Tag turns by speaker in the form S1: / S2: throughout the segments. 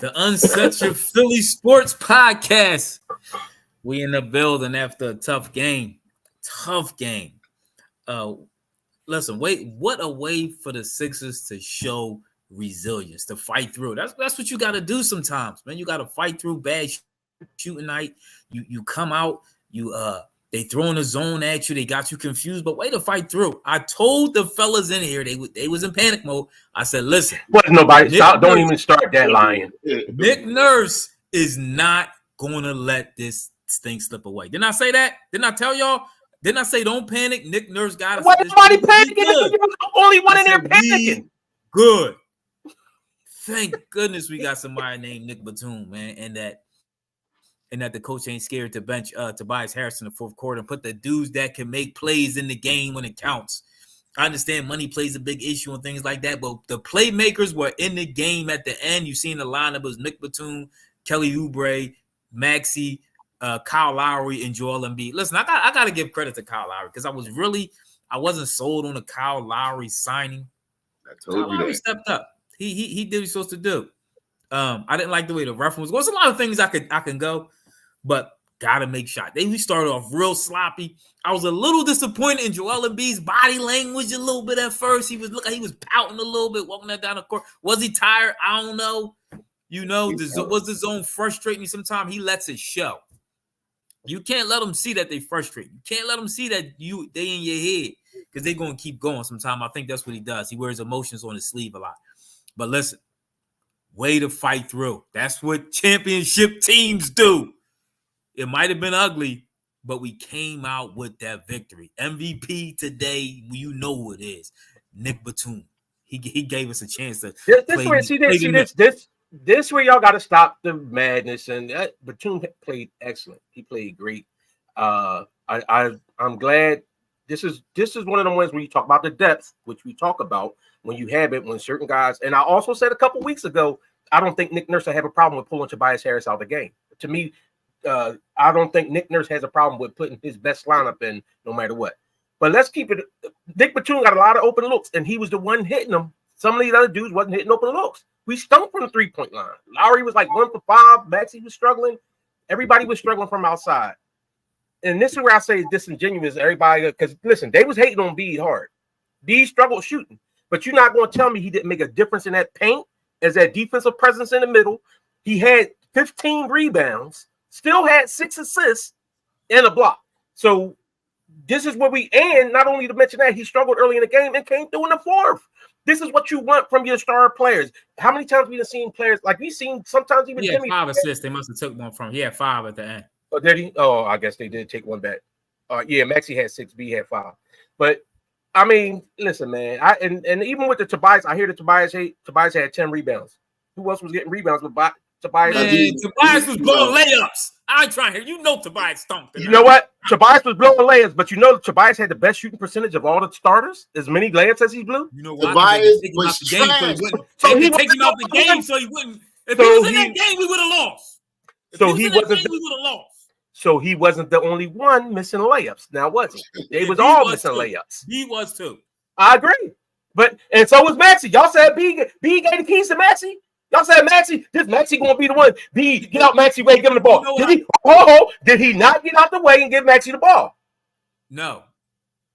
S1: The Uncensored Philly Sports Podcast. We in the building after a tough game. Listen, what a way for the Sixers to show resilience, to fight through. That's what you got to do sometimes, man. You got to fight through bad shooting night. You come out, they throw in a zone at you, they got you confused, but way to fight through. I told the fellas in here, they was in panic mode. I said, listen,
S2: what nobody stop, don't even start that lying.
S1: Nick Nurse is not gonna let this thing slip away. Didn't I say that? Didn't I tell y'all? Didn't I say don't panic? Nick Nurse got us.
S2: Why nobody panicking? You're the only one in there panicking.
S1: Good. Thank goodness we got somebody named Nick Batum, man, and that the coach ain't scared to bench Tobias Harris in the fourth quarter and put the dudes that can make plays in the game when it counts. I understand money plays a big issue and things like that, but the playmakers were in the game at the end. You've seen the lineup. It was Nick Batum, Kelly Oubre, Maxey, Kyle Lowry, and Joel Embiid. Listen, I got to give credit to Kyle Lowry because I wasn't sold on the Kyle Lowry signing. Kyle Lowry stepped up. He did what he's supposed to do. I didn't like the way the reference was. There's a lot of things I can go, but gotta make shots. We started off real sloppy. I was a little disappointed in Joel Embiid's body language a little bit at first. He was pouting a little bit, walking that down the court. Was he tired? I don't know. Was the zone frustrating you? Sometimes he lets it show. You can't let them see that they frustrate. You can't let them see that they in your head because they're going to keep going sometime. I think that's what he does. He wears emotions on his sleeve a lot. But listen, way to fight through. That's what championship teams do. It might have been ugly, but we came out with that victory. MVP today, you know who it is. Nick Batum. He gave us a chance to
S2: This where y'all got to stop the madness. And Batum played excellent. He played great. I'm glad. This is one of the ones where you talk about the depth, which we talk about when you have it, when certain guys. And I also said a couple weeks ago, I don't think Nick Nurse will have a problem with pulling Tobias Harris out of the game. To me, I don't think Nick Nurse has a problem with putting his best lineup in no matter what. But let's keep it. Nick Batum got a lot of open looks, and he was the one hitting them. Some of these other dudes wasn't hitting open looks. We stunk from the three-point line. Lowry was like 1 for 5. Maxey was struggling. Everybody was struggling from outside. And this is where I say it's disingenuous. Everybody, because listen, they was hating on Embiid hard. Embiid struggled shooting, but you're not going to tell me he didn't make a difference in that paint as that defensive presence in the middle. He had 15 rebounds, still had 6 assists and a block. So this is where and not only to mention that, he struggled early in the game and came through in the fourth. This is what you want from your star players. How many times we have seen players like we've seen sometimes even Jimmy
S1: 5 assists. They must have took one from. He had 5 at the end.
S2: Oh, did he? Oh, I guess they did take one back. Yeah, Maxey had 6, B had 5. But I mean, listen, man. And even with the Tobias, I hear that Tobias had 10 rebounds. Who else was getting rebounds with Tobias?
S1: Man, Tobias was blowing layups. I ain't trying to hear. Tobias stomped.
S2: You know what? Tobias was blowing layups, but Tobias had the best shooting percentage of all the starters. As many layups as he blew.
S1: You know why? Tobias was trash. So he take him out the game so he wouldn't. If he was in that game, we would have lost. We would have lost.
S2: So he wasn't the only one missing layups. Now, was he? They was all missing layups.
S1: He was too.
S2: I agree. And so was Maxey. Y'all said B gave the keys to Maxey. Y'all said Maxey. This Maxey gonna be the one. B, get out Maxey way, give him the ball. Did he not get out the way and give Maxey the ball?
S1: No.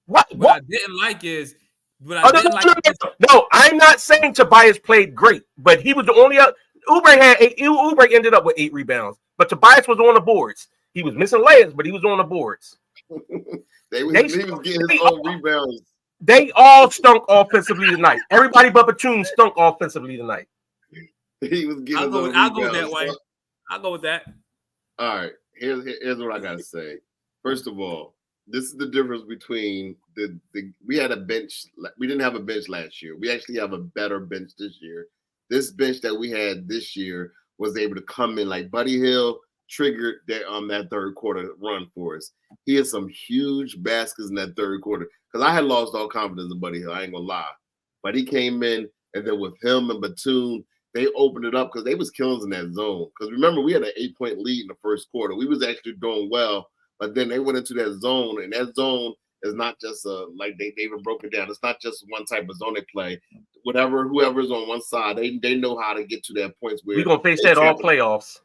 S2: What
S1: I didn't like is. No,
S2: I'm not saying Tobias played great, but he was the only. Oubre ended up with 8 rebounds, but Tobias was on the boards. He was missing layups, but he was on the boards.
S3: he was getting his own rebounds.
S2: They all stunk offensively tonight. Everybody but Batum stunk offensively tonight.
S3: He was getting.
S1: I'll go that way. I'll go with that.
S3: All right. Here's what I gotta say. First of all, this is the difference between we had a bench. We didn't have a bench last year. We actually have a better bench this year. This bench that we had this year was able to come in like Buddy Hield triggered that third quarter run for us. He had some huge baskets in that third quarter because I had lost all confidence in Buddy Hield. I ain't gonna lie, but he came in and then with him and Batum, they opened it up because they was killing us in that zone. Because remember, we had an 8-point lead in the first quarter. We was actually doing well, but then they went into that zone, and that zone It's not just like they even broke it down. It's not just one type of zone they play. Whoever's on one side, they know how to get to that point where
S2: we're gonna face that all playoffs.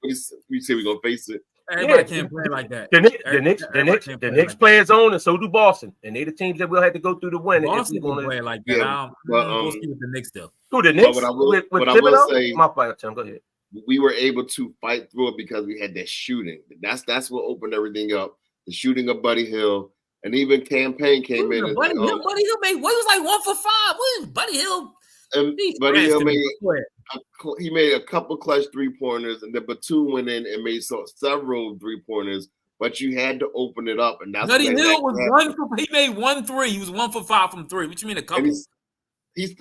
S3: We say we're gonna face it.
S1: Everybody can't play like that.
S2: The Knicks play a zone, and so do Boston, and they the teams that we'll have to go through to win.
S1: Boston will play like that.
S3: Yeah,
S1: we'll see with the Knicks though.
S2: Who the Knicks?
S3: What I will say,
S2: my fight, Tim. Go ahead.
S3: We were able to fight through it because we had that shooting. That's what opened everything up. The shooting of Buddy Hield, and even campaign came in.
S1: Buddy Hield made what was like 1 for 5. What is Buddy Hield?
S3: And Buddy Hield made a couple clutch 3-pointers, and then Batum went in and made several 3-pointers. But you had to open it up, and that's
S1: Buddy Hield was he made 1 3. He was 1 for 5 from 3. What you mean a couple?
S3: His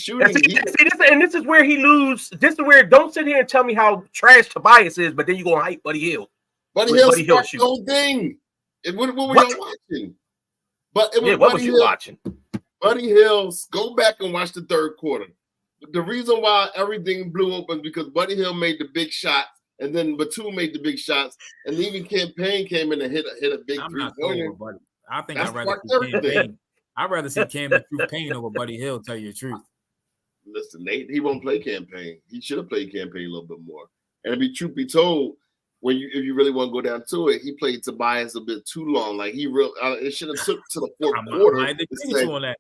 S3: shooting.
S2: This is where he lose. This is where don't sit here and tell me how trash Tobias is, but then you gonna hype Buddy Hield.
S3: Buddy Hield sparked the whole thing. What were y'all watching? But it was
S2: what was you watching?
S3: Buddy Hield, go back and watch the third quarter. The reason why everything blew open is because Buddy Hield made the big shots, and then Batum made the big shots, and even campaign came in and hit a big 3-pointer.
S1: I think I'd rather see Cam through pain over Buddy Hield. Tell you the truth.
S3: Listen, he won't play campaign. He should have played campaign a little bit more. And to be truth be told, if you really want to go down to it, he played Tobias a bit too long. Like it should have took to the fourth quarter.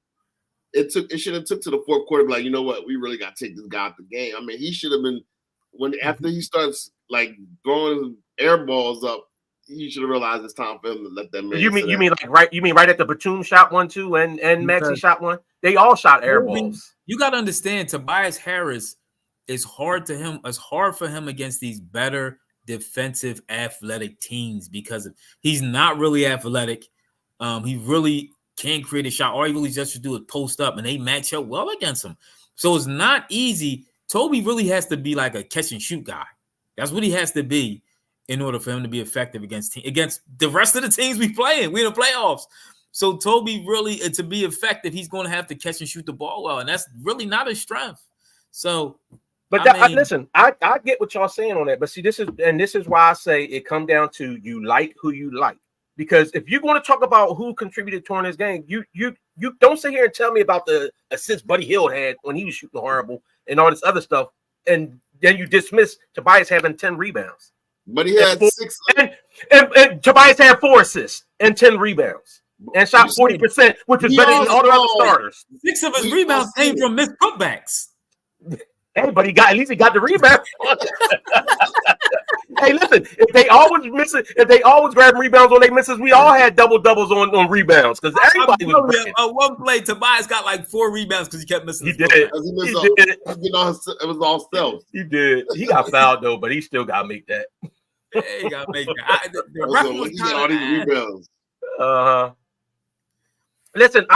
S3: It should have took to the fourth quarter. Like, you know what, we really got to take this guy out the game. I mean, he should have been after he starts like throwing air balls up. He should have realized it's time for him to let that man. You mean right at the Batum shot 1-2 and Maxey shot 1? They all shot air balls.
S1: You got to understand, Tobias Harris is hard for him against these better defensive athletic teams because he's not really athletic. He really can't create a shot. All he really just should do is post up, and they match up well against him. So it's not easy. Toby really has to be like a catch and shoot guy. That's what he has to be in order for him to be effective against the rest of the teams we play in. We're in the playoffs. So Toby really, to be effective, he's going to have to catch and shoot the ball well, and that's really not his strength. So,
S2: listen, I get what y'all saying on that, but see, this is why I say it come down to you like who you like. Because if you're going to talk about who contributed to this game, you don't sit here and tell me about the assists Buddy Hield had when he was shooting horrible and all this other stuff, and then you dismiss Tobias having 10 rebounds.
S3: But he had 6,
S2: and Tobias had 4 assists and 10 rebounds and shot 40%, which is better than all the other starters.
S1: 6 of his rebounds came from missed putbacks.
S2: Hey, but at least he got the rebound. Hey, listen, if they always grab rebounds on their misses, we all had double-doubles on rebounds because everybody was
S1: one play, Tobias got like 4 rebounds because he kept missing.
S2: He did. It
S3: was all stealth.
S2: He did. He got fouled, though, but he still got to make that.
S1: Yeah, he got to make that. The ref was
S3: got all these rebounds.
S2: Listen,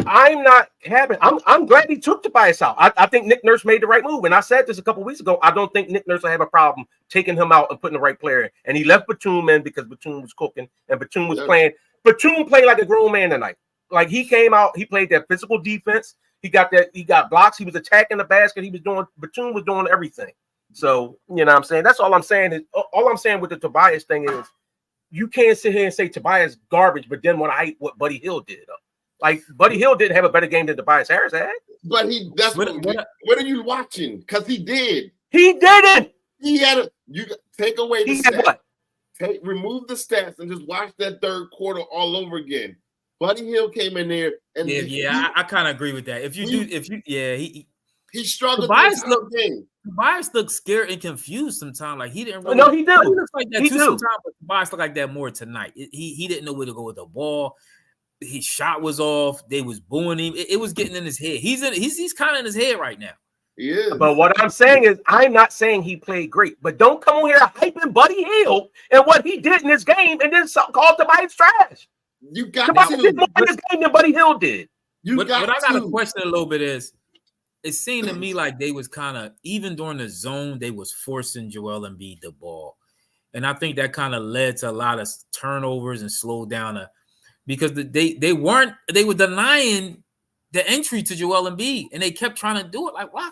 S2: I'm glad he took Tobias out. I think Nick Nurse made the right move. And I said this a couple weeks ago. I don't think Nick Nurse will have a problem taking him out and putting the right player in. And he left Batum in because Batum was cooking and Batum was playing. Batum played like a grown man tonight. Like he came out, he played that physical defense. He got blocks. He was attacking the basket. Batum was doing everything. So, you know what I'm saying? That's all I'm saying. All I'm saying with the Tobias thing is you can't sit here and say Tobias garbage, but then when I hate what Buddy Hield did. Like Buddy Hield didn't have a better game than Tobias Harris had.
S3: But what are you watching? Because he did.
S2: He didn't.
S3: You take away the stats. Remove the stats and just watch that third quarter all over again. Buddy Hield came in there and
S1: I kind of agree with that. He struggled. Tobias looked scared and confused sometimes. Like he didn't really.
S2: No, he did.
S1: He looks like that too sometimes, but Tobias looked like that more tonight. He didn't know where to go with the ball. His shot was off. They was booing him. It was getting in his head. He's kind of in his head right now.
S3: Yeah.
S2: But what I'm saying is, I'm not saying he played great. But don't come on here hyping Buddy Hield and what he did in this game, and then call Tobias trash.
S3: You got
S2: Tobias
S3: to.
S2: did more in this game than Buddy Hield did.
S1: What I got to question a little bit is, it seemed to me like they was kind of, even during the zone, they was forcing Joel Embiid the ball. And I think that kind of led to a lot of turnovers and slowed down because they were denying the entry to Joel Embiid, and they kept trying to do it. Like, why?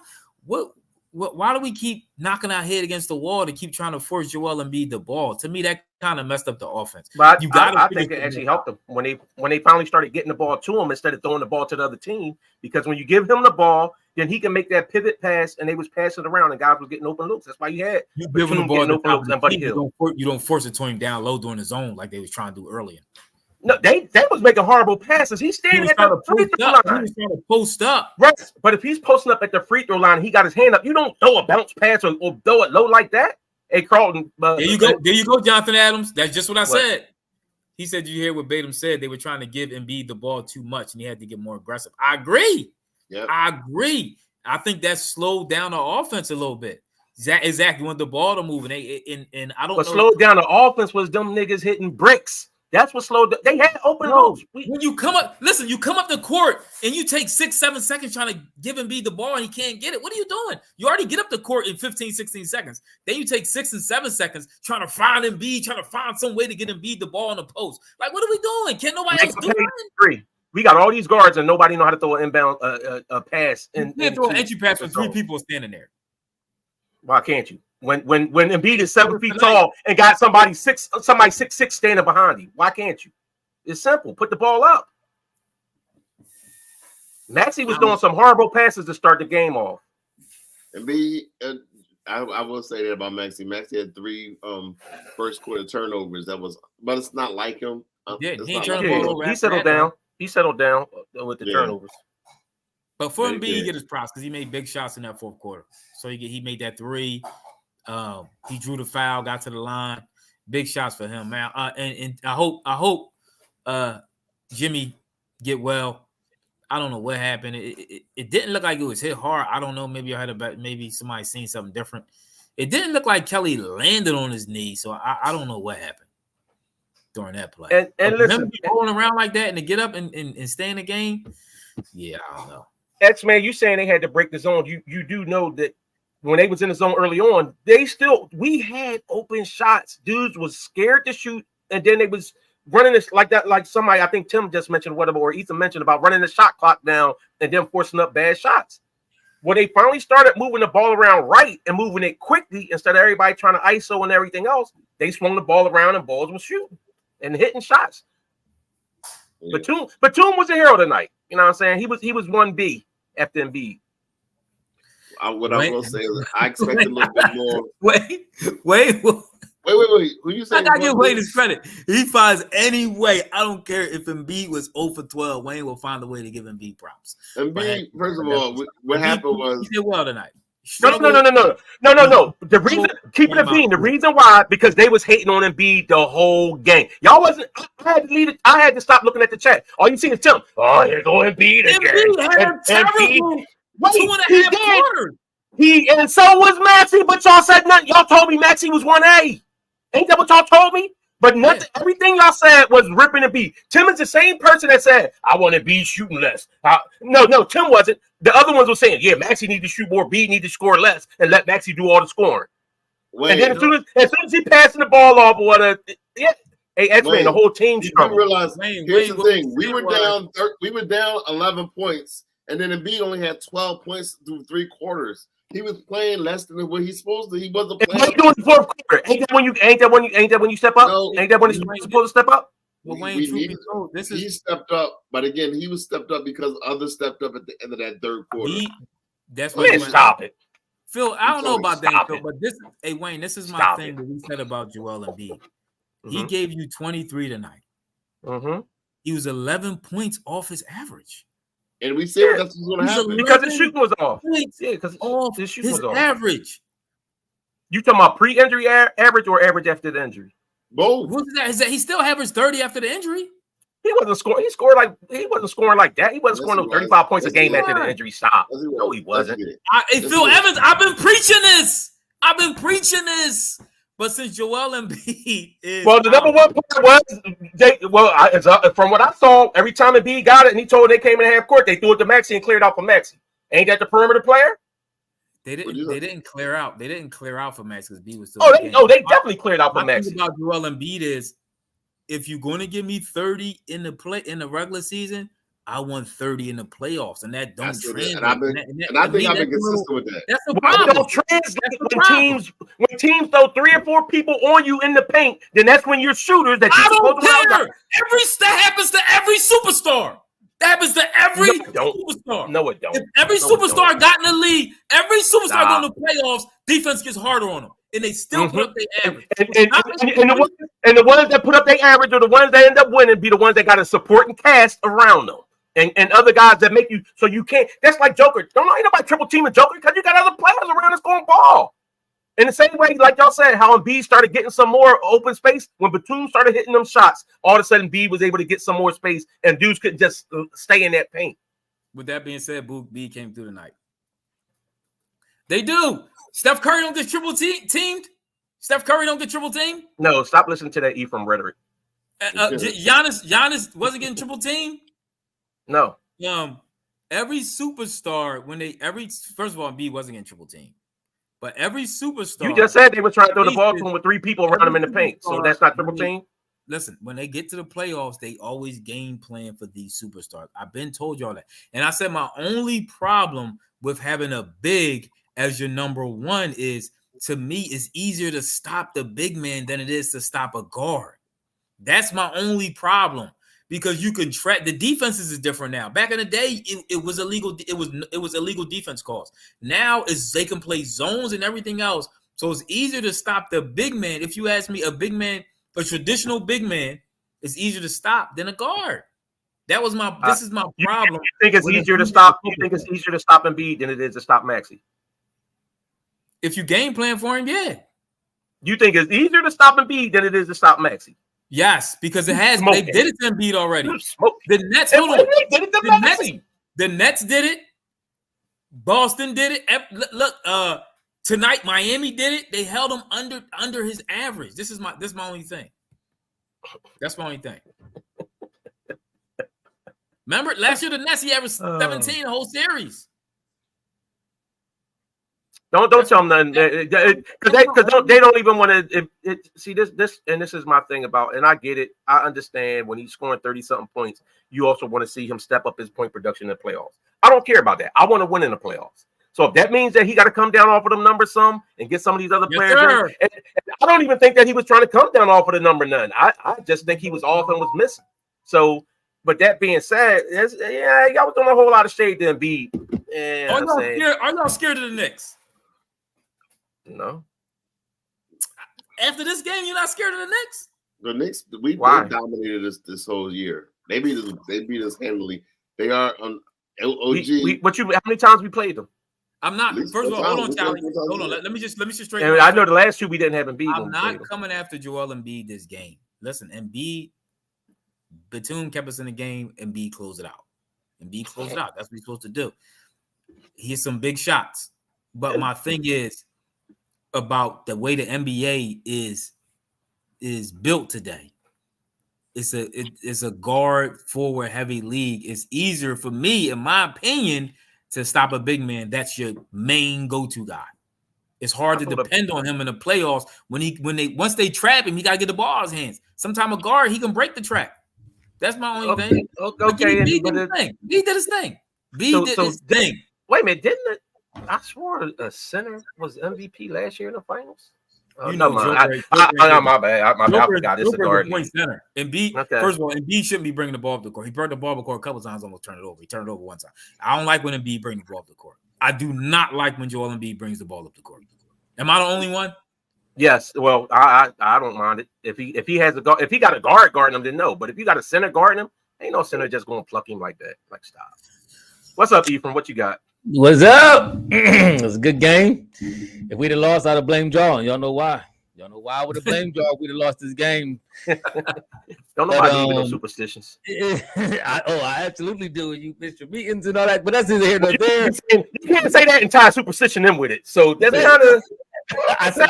S1: why do we keep knocking our head against the wall to keep trying to force Joel Embiid the ball? To me, that kind of messed up the offense.
S2: But
S1: You got
S2: I think it actually helped them when they finally started getting the ball to him instead of throwing the ball to the other team. Because when you give him the ball, then he can make that pivot pass, and they was passing it around, and guys was getting open looks. That's why you had
S1: give him the ball
S2: getting open looks and Buddy Hield.
S1: You don't force it to him down low during the zone like they was trying to do earlier.
S2: No, they was making horrible passes. He's standing at the free throw line.
S1: He was trying to post up.
S2: Right, but if he's posting up at the free throw line, he got his hand up. You don't throw a bounce pass or throw it low like that. Hey, Carlton.
S1: There you go, Jonathan Adams. That's just what I said. He said, you hear what Batum said? They were trying to give Embiid the ball too much, and he had to get more aggressive. I agree.
S3: Yep.
S1: I agree. I think that slowed down the offense a little bit. Exactly. Want the ball to move, and I don't know.
S2: What slowed down the offense was them niggas hitting bricks. That's what slowed. They had open looks.
S1: When you come up, listen, you come up the court and you take 6-7 seconds trying to give Embiid the ball and he can't get it. What are you doing? You already get up the court in 15, 16 seconds. Then you take 6 and 7 seconds trying to find Embiid, trying to find some way to get Embiid the ball on the post. Like, what are we doing? Can't nobody else do it?
S2: We got all these guards and nobody know how to throw an inbound pass.
S1: You can't throw an entry pass with 3 people standing there.
S2: Why can't you? When Embiid is 7 feet tall and got somebody 6'6" standing behind him, why can't you? It's simple. Put the ball up. Maxey was doing some horrible passes to start the game off.
S3: Embiid, I will say that about Maxey. Maxey had 3 first quarter turnovers. But it's not like him.
S2: He settled down. He settled down with the turnovers.
S1: But for Embiid, he get his props because he made big shots in that fourth quarter. So he made that 3. He drew the foul, got to the line. Big shots for him, man. And I hope Jimmy get well. I don't know what happened. It didn't look like it was hit hard. I don't know. Maybe somebody seen something different. It didn't look like Kelly landed on his knee. So I don't know what happened during that play.
S2: And listen,
S1: rolling around like that and to get up and stay in the game. Yeah, I don't know.
S2: X-Man, you saying they had to break the zone. You do know that when they was in the zone early on, we had open shots. Dudes was scared to shoot, and then they was running this like that, like somebody, I think Tim just mentioned whatever, or Ethan mentioned about running the shot clock down and then forcing up bad shots. When they finally started moving the ball around right and moving it quickly instead of everybody trying to ISO and everything else, they swung the ball around and balls was shooting and hitting shots. Yeah. Batum was a hero tonight. You know what I'm saying? He was 1B after Embiid.
S3: What I will say is I expect a little bit more.
S1: Wait.
S3: Who you saying?
S1: I gotta give Wayne his credit. He finds any way. I don't care if Embiid was 0 for 12. Wayne will find a way to give Embiid props.
S3: Embiid, first of all, what happened was
S1: he did well tonight.
S2: No. The reason, keep it a bean. The reason why, because they was hating on Embiid the whole game. Y'all wasn't. I had to stop looking at the chat. All you see is Tim. Oh, here go Embiid again.
S1: Embiid had terrible 2.5 quarters.
S2: And so was Maxey, but y'all said nothing. Y'all told me Maxey was 1A. Ain't that what y'all told me? But nothing. Yeah. Everything y'all said was ripping Embiid. Tim is the same person that said, I want Embiid shooting less. No, Tim wasn't. The other ones were saying, yeah, Maxey need to shoot more, B need to score less, and let Maxey do all the scoring. And then as soon as he passing the ball off, hey, X-Man, the whole team struggled.
S3: Here's the thing. We were down 11 points, and then Embiid only had 12 points through 3 quarters. He was playing less than what he's supposed to. He wasn't playing.
S2: What you doing in the fourth quarter? Ain't that when you step up? No, ain't that when you're supposed to step up?
S1: Well, Wayne,
S3: he stepped up, but again, he was stepped up because others stepped up at the end of that third quarter.
S2: That's why. Stop it,
S1: Phil. I don't know about that, Phil, but Wayne, this is my thing that we said about Joel Embiid. Mm-hmm. He gave you 23 tonight.
S2: Mm-hmm.
S1: He was 11 points off his average.
S3: And we said that's what's going to happen
S2: because the shooting was off.
S1: Yeah, because the shooting was off. Average.
S2: You talking about pre-injury average or average after the injury?
S3: Both.
S1: What is that? Is that he still averaged 30 after the injury?
S2: He wasn't scoring. He wasn't scoring like that. He wasn't scoring no 35 points a game after the injury stopped. No, he wasn't.
S1: Phil Evans, I've been preaching this. But since Joel Embiid is
S2: the number one part was from what I saw, every time Embiid got it and he told they came in half court, they threw it to Maxey and cleared out for Maxey. Ain't that the perimeter player?
S1: They didn't clear out. They didn't clear out for Maxey because B was still.
S2: They definitely cleared out for Maxey.
S1: The thing about Joel Embiid is, if you're going to give me 30 in the regular season, I won 30 in the playoffs, and that don't translate.
S3: And I think I've been consistent with that.
S1: That's the problem.
S2: Don't translate when teams throw 3 or 4 people on you in the paint. Then that's when you're shooters. That
S1: I don't care. That happens to every superstar. That happens to every superstar.
S2: No, it don't.
S1: If every superstar got in the league, every superstar going to the playoffs, defense gets harder on them, and they still put up their average.
S2: And the ones that put up their average are the ones that end up winning. Be the ones that got a supporting cast around them. And other guys that make you so you can't. That's like Joker. Don't ain't nobody triple teaming Joker because you got other players around that's going ball. In the same way, like y'all said, how Embiid started getting some more open space when Batum started hitting them shots. All of a sudden, Embiid was able to get some more space, and dudes couldn't just stay in that paint.
S1: With that being said, Embiid came through tonight. They do. Steph Curry don't get triple teamed. Steph Curry don't get triple teamed.
S2: No, stop listening to that Ephraim rhetoric.
S1: Giannis wasn't getting triple teamed.
S2: No.
S1: Every superstar first of all, Embiid wasn't getting triple team, but every superstar.
S2: You just said they were trying to throw the ball to him with 3 people around him in the paint, so that's not triple team.
S1: Listen, when they get to the playoffs, they always game plan for these superstars. I've been told y'all that, and I said my only problem with having a big as your number one is, to me, it's easier to stop the big man than it is to stop a guard. That's my only problem. Because you can track the defenses is different now. Back in the day, it was illegal. It was illegal defense calls. Now they can play zones and everything else. So it's easier to stop the big man. If you ask me, a big man, a traditional big man, is easier to stop than a guard. That was this is my problem.
S2: You think it's easier to stop? You think it's easier to stop Embiid than it is to stop Maxey?
S1: If you game plan for him, yeah.
S2: You think it's easier to stop Embiid than it is to stop Maxey?
S1: Yes, because it has. They did it to Embiid already. The Nets, the Nets did it. Boston did it. Look, tonight Miami did it. They held him under his average. This is my only thing. That's my only thing. Remember last year the Nets, he averaged 17 the whole series. Don't
S2: tell them nothing because they don't even want to see this and this is my thing about, and I get it. I understand when he's scoring 30-something points, you also want to see him step up his point production in the playoffs. I don't care about that. I want to win in the playoffs. So if that means that he got to come down off of them numbers some and get some of these other players, and I don't even think that he was trying to come down off of the number none. I just think he was off and was missing. So, but that being said, y'all was doing a whole lot of shade to Embiid.
S1: Are y'all scared of the Knicks?
S2: No.
S1: After this game, you're not scared of the Knicks?
S3: The Knicks, they dominated this whole year. They beat us handily. They are on OG.
S2: How many times we played them?
S1: I'm not. First of all, hold on, Charlie. Hold on. Let me just straighten.
S2: I know the last 2 we didn't have Embiid.
S1: I'm not coming after Joel Embiid this game. Listen, Batum kept us in the game. Embiid closed it out. That's what he's supposed to do. He hit some big shots. But my thing is about the way the NBA is built today. It's a guard forward heavy league. It's easier for me, in my opinion, to stop a big man. That's your main go-to guy. It's hard to depend on him in the playoffs once they trap him, he gotta get the ball in his hands. Sometimes a guard, he can break the trap. That's my only thing.
S2: Okay.
S1: B did his thing. B did his thing.
S2: Wait a minute, didn't it? I swore a center was MVP last year in the finals. My bad. I forgot. It's a guard.
S1: Point center. Embiid, first of all, Embiid shouldn't be bringing the ball up the court. He brought the ball up the court a couple times, almost turned it over. He turned it over one time. I don't like when Embiid brings the ball up the court. I do not like when Joel Embiid brings the ball up the court. Am I the only one?
S2: Yes. Well, I don't mind it. If he has a guard, if he got a guard guarding him, then no. But if you got a center guarding him, ain't no center just going to pluck him like that. Like, stop. What's up, Ephraim? What you got?
S4: What's up? It was a good game. If we'd have lost, I'd have blamed y'all. Y'all know why. I would have blamed y'all if we'd have lost this game.
S2: Don't nobody believe in no superstitions.
S4: I absolutely do. You missed your meetings and all that, but that's neither here nor there.
S2: You can't say that and tie superstition in with it. So that's kind of.
S4: I said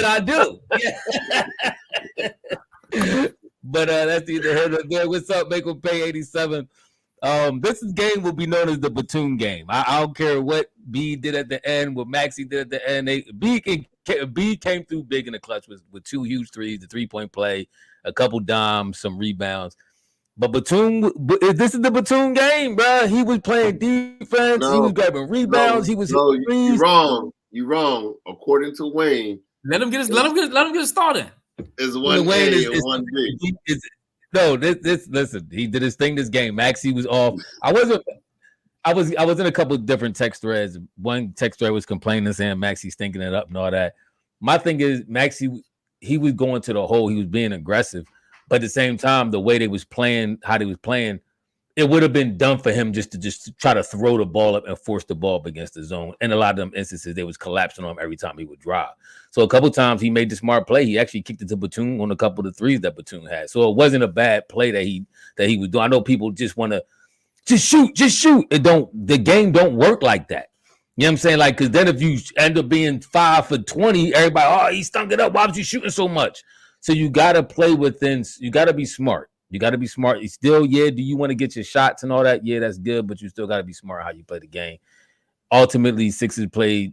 S4: I do. But that's either here nor there. What's up? Make them pay 87. This game will be known as the Batum game. I don't care what B did at the end, what Maxey did at the end. B came through big in the clutch with 2 huge threes, the 3-point play, a couple dimes, some rebounds. But Batum, this is the Batum game, bro. He was playing defense. He was grabbing rebounds. He was hitting
S3: you're
S4: threes.
S3: wrong. You're wrong. According to Wayne,
S1: Let him get a start in.
S3: Is one A and one B.
S4: No, this listen. He did his thing this game. Maxey was off. I was in a couple of different text threads. One text thread was complaining, saying Maxey's stinking it up and all that. My thing is, Maxey, he was going to the hole. He was being aggressive. But at the same time, the way they was playing, how they was playing, it would have been dumb for him just to try to throw the ball up and force the ball up against the zone. In a lot of them instances, they was collapsing on him every time he would drive. So a couple of times he made the smart play. He actually kicked it to Batum on a couple of the threes that Batum had. So it wasn't a bad play that he was doing. I know people just want to just shoot. The game don't work like that. You know what I'm saying? Like, because then if you end up being 5 for 20, everybody, he stunk it up. Why was you shooting so much? So you got to play within. You got to be smart. You got to be smart. You still, do you want to get your shots and all that? Yeah, that's good, but you still got to be smart how you play the game. Ultimately, Sixers played,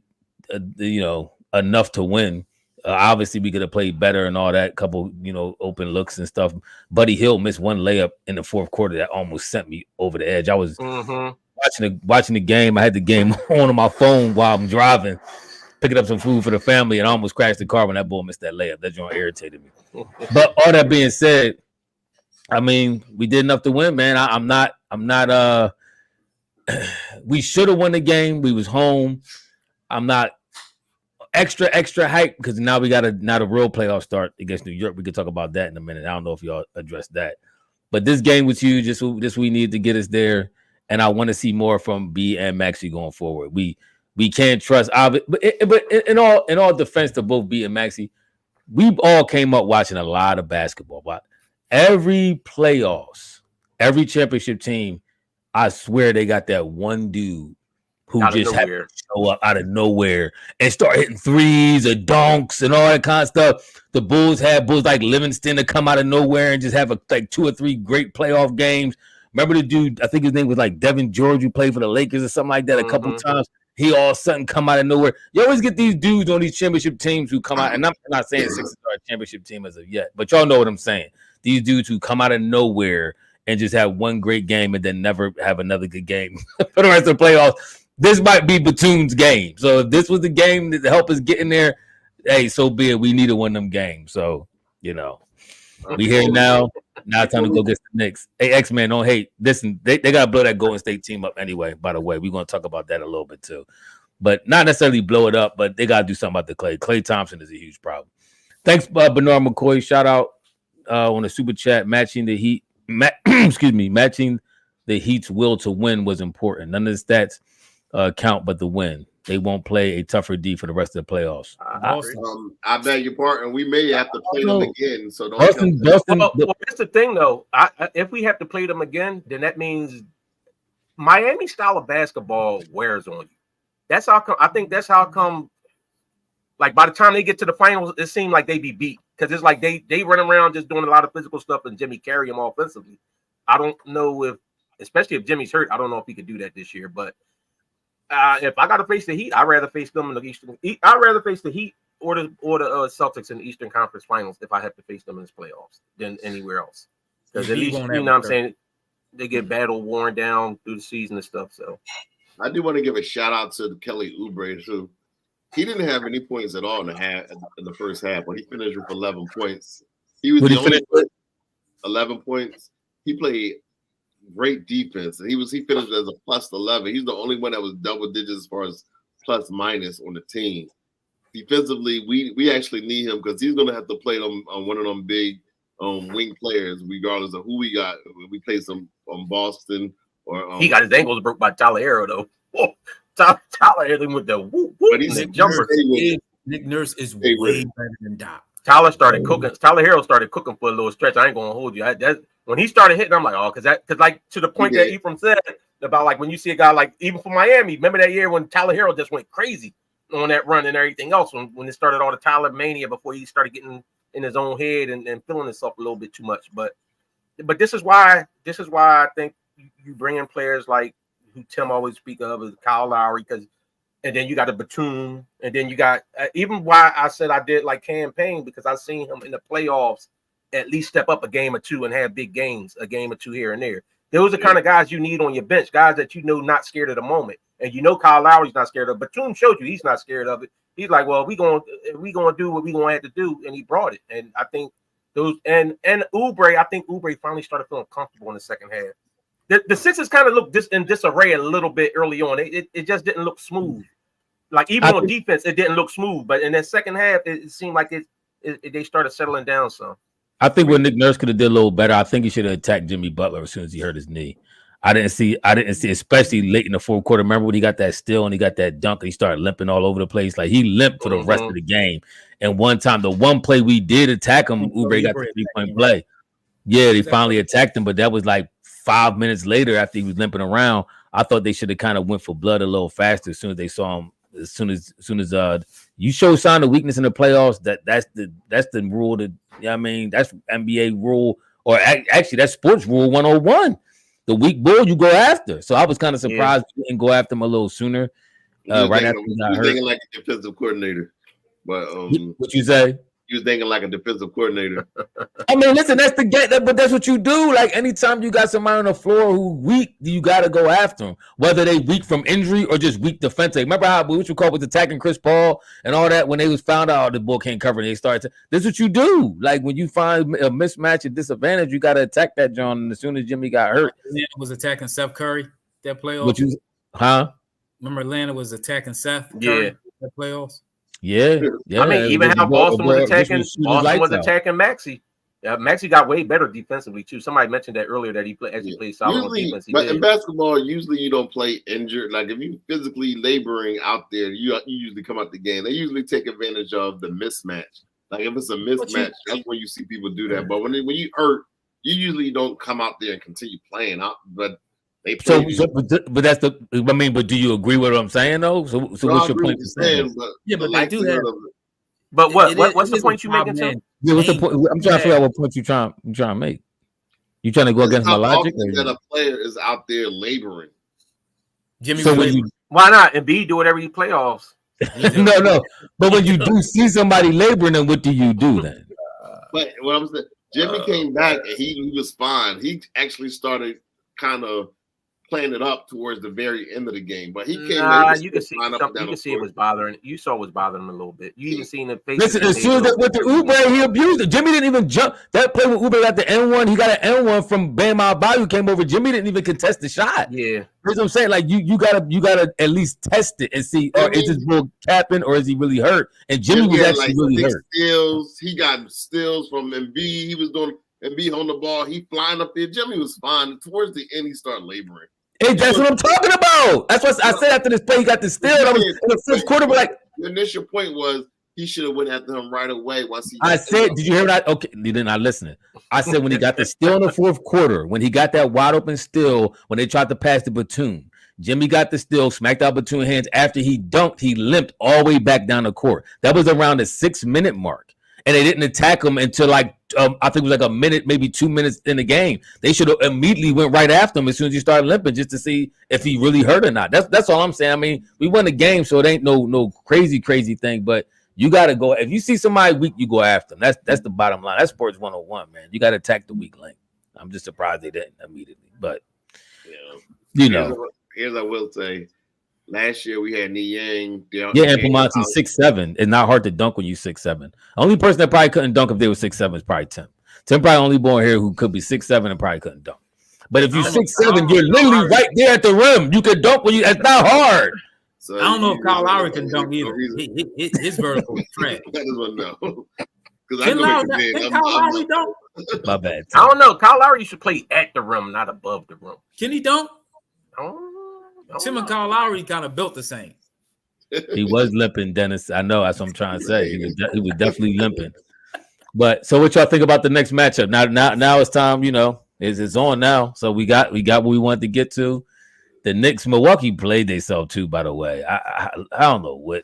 S4: enough to win. Obviously, we could have played better and all that. Couple, open looks and stuff. Buddy Hield missed one layup in the fourth quarter that almost sent me over the edge. I was watching the game. I had the game on my phone while I'm driving, picking up some food for the family, and I almost crashed the car when that boy missed that layup. That joint irritated me. But all that being said, I mean, we did enough to win, man. I'm not we should have won the game. We was home. I'm not extra hype because now we got a real playoff start against New York. We could talk about that in a minute. I don't know if y'all addressed that. But this game was huge. Just we needed to get us there. And I want to see more from B and Maxey going forward. We can't trust but in all defense to both B and Maxey, we all came up watching a lot of basketball. But every playoffs, every championship team, I swear they got that one dude who just had to show up out of nowhere and start hitting threes or dunks and all that kind of stuff. The Bulls had like Livingston to come out of nowhere and just have like 2 or 3 great playoff games. Remember the dude, I think his name was like Devin George, who played for the Lakers or something like that a couple times. He all of a sudden come out of nowhere. You always get these dudes on these championship teams who come out, and I'm not saying Sixers are a championship team as of yet, but y'all know what I'm saying. These dudes who come out of nowhere and just have one great game and then never have another good game for the rest of the playoffs. This might be Batum's game. So if this was the game to help us get in there, hey, so be it. We need to win them games. So, we here now. Now it's time to go get the Knicks. Hey, X-Man, don't hate. Listen, they got to blow that Golden State team up anyway, by the way. We're going to talk about that a little bit too. But not necessarily blow it up, but they got to do something about the Klay. Klay Thompson is a huge problem. Thanks, Bernard McCoy. Shout out on the super chat. Matching the Heat. Matching the Heat's will to win was important. None of the stats count, but the win. They won't play a tougher D for the rest of the playoffs.
S3: I beg your pardon. We may have to play them again. So don't.
S2: Well, that's the thing, though. If we have to play them again, then that means Miami style of basketball wears on you. That's how come. I think that's how come. Like by the time they get to the finals, it seemed like they be beat because it's like they run around just doing a lot of physical stuff and Jimmy carry them offensively. I don't know especially if Jimmy's hurt, I don't know if he could do that this year, but. If I got to face the Heat, I'd rather face them in the Eastern. I'd rather face the Heat or the Celtics in the Eastern Conference Finals if I have to face them in the playoffs than anywhere else. Because at least what I'm saying, they get battle worn down through the season and stuff. So
S3: I do want to give a shout out to Kelly Oubre too. He didn't have any points at all in the first half, but he finished with 11 points. He was the only 11 points. He played great defense, and he finished as a plus 11. He's the only one that was double digits as far as plus minus on the team. Defensively, we actually need him because he's going to have to play them on one of them big wing players, regardless of who we got. We play some on Boston or
S2: he got his ankles broke by Tyler Hero though. Whoa. Tyler Hero with the whoop,
S3: but he's
S2: jumper.
S1: Nick Nurse is way better than Doc.
S2: Tyler started cooking. Tyler Hero started cooking for a little stretch. I ain't gonna hold you. When he started hitting, I'm like, because like to the point that Ephraim said about like when you see a guy like even for Miami, remember that year when Tyler Hero just went crazy on that run and everything else when it started all the Tyler mania before he started getting in his own head and feeling himself a little bit too much. But this is why I think you bring in players like who Tim always speak of as Kyle Lowry and then you got a Batum, and then you got even why I said I did like campaign because I seen him in the playoffs at least step up a game or two and have big games, a game or two here and there. Those are the kind of guys you need on your bench, guys that you know not scared of the moment. And you know Kyle Lowry's not scared of it. Batum showed you he's not scared of it. He's like, well, we gonna do what we gonna have to do, and he brought it. And I think those and Oubre, I think Oubre finally started feeling comfortable in the second half. The Sixers kind of looked in disarray a little bit early on. It just didn't look smooth. Like even on defense, it didn't look smooth. But in that second half, it seemed like they started settling down some.
S4: I think what Nick Nurse could have did a little better. I think he should have attacked Jimmy Butler as soon as he hurt his knee. I didn't see, especially late in the fourth quarter. Remember when he got that steal and he got that dunk and he started limping all over the place? Like he limped for the rest of the game. And one time, the one play we did attack him, Oubre got the 3-point play. Yeah, they finally attacked him, but that was like 5 minutes later after he was limping around. I thought they should have kind of went for blood a little faster as soon as they saw him. As soon as you show sign of weakness in the playoffs, that's the rule. That I mean, that's NBA rule, or actually that's sports rule 101. The weak bull you go after. So I was kind of surprised we didn't go after him a little sooner. Right after he got hurt.
S3: Thinking like a defensive coordinator, but
S4: what you say?
S3: He was thinking like a defensive coordinator.
S4: I mean, listen, that's the game, but that's what you do. Like anytime you got somebody on the floor who weak, you got to go after them, whether they weak from injury or just weak defensively. Remember how what you call was attacking Chris Paul and all that when they was found out the ball can't cover and they started. This is what you do. Like when you find a mismatch, a disadvantage, you got to attack that John. And as soon as Jimmy got hurt,
S1: Atlanta was attacking Seth Curry that playoff.
S4: Remember
S1: Atlanta was attacking Seth Curry that playoffs.
S4: Yeah.
S2: I mean, even how Boston was attacking Maxey. Maxey got way better defensively too. Somebody mentioned that earlier that he actually played solid on defense.
S3: But in basketball, usually you don't play injured. Like if you physically laboring out there, you usually come out the game. They usually take advantage of the mismatch. Like if it's a mismatch, that's when you see people do that. But when you hurt, you usually don't come out there and continue playing out. But they play
S4: but that's the. I mean, but do you agree with what I'm saying though? So what's your point?
S3: But
S1: they do have.
S2: But what's the point you making?
S4: Yeah, what's the point? I'm trying to figure out what point you trying to make. You trying to go against my logic?
S3: That a player is out there laboring.
S1: Jimmy,
S2: why not? Embiid do whatever you playoffs.
S4: No. But when you do see somebody laboring, then what do you do then?
S3: But what I'm saying, Jimmy came back and he was fine. He actually started kind of playing it up towards the very end of the game, but he came.
S2: You can see it was bothering. You saw it was bothering him a little bit. You even seen the face.
S4: Listen, as soon as they went to Oubre, he abused it. Jimmy didn't even jump. That play with Oubre got the N1. He got an N1 from Bam Adebayo came over. Jimmy didn't even contest the shot.
S2: Yeah,
S4: that's what I'm saying. Like you gotta at least test it and see, or is this bull capping, or is he really hurt? And Jimmy was actually really hurt.
S3: Steals. He got steals from Embiid. He was doing Embiid on the ball. He flying up there. Jimmy was fine. Towards the end, he started laboring.
S4: Hey, that's what I'm talking about. That's what I said after this play. He got the steal. I was in the fifth quarter. Like
S3: the initial point was he should have went after him right away. Once he,
S4: I said, did you hear that? Okay, you did not listen. I said when he got the steal in the fourth quarter, when he got that wide open steal, when they tried to pass the Batum, Jimmy got the steal, smacked out Batum's hands. After he dunked, he limped all the way back down the court. That was around the 6-minute mark, and they didn't attack him until like. I think it was like a minute, maybe 2 minutes in the game. They should have immediately went right after him as soon as he started limping, just to see if he really hurt or not. That's all I'm saying. I mean, we won the game, so it ain't no crazy thing. But you got to go. If you see somebody weak, you go after them. That's the bottom line. That's sports 101, man. You got to attack the weak link. I'm just surprised they didn't immediately. But here's
S3: I will say. Last year we had Niang.
S4: And Pamonte 6'7". It's not hard to dunk when you 6'7". Only person that probably couldn't dunk if they were 6'7" is probably Tim. Tim probably only born here who could be 6'7" and probably couldn't dunk. But if you're 6'7", you're literally right there at the rim. You can dunk when you. It's not hard.
S1: So I don't know if Kyle Lowry can dunk either. His vertical is trash.
S3: That is what no.
S1: Can Kyle Lowry dunk?
S4: My bad.
S2: I don't know. Kyle Lowry should play at the rim, not above the rim.
S1: Can he dunk?
S2: Tim
S1: and Kyle Lowry kind of built the same.
S4: He was limping, Dennis. I know. What I'm trying to say. He was definitely limping. But so, what y'all think about the next matchup? Now it's time. It's on now. So we got what we wanted to get to. The Knicks, Milwaukee played themselves too. By the way, I don't know what.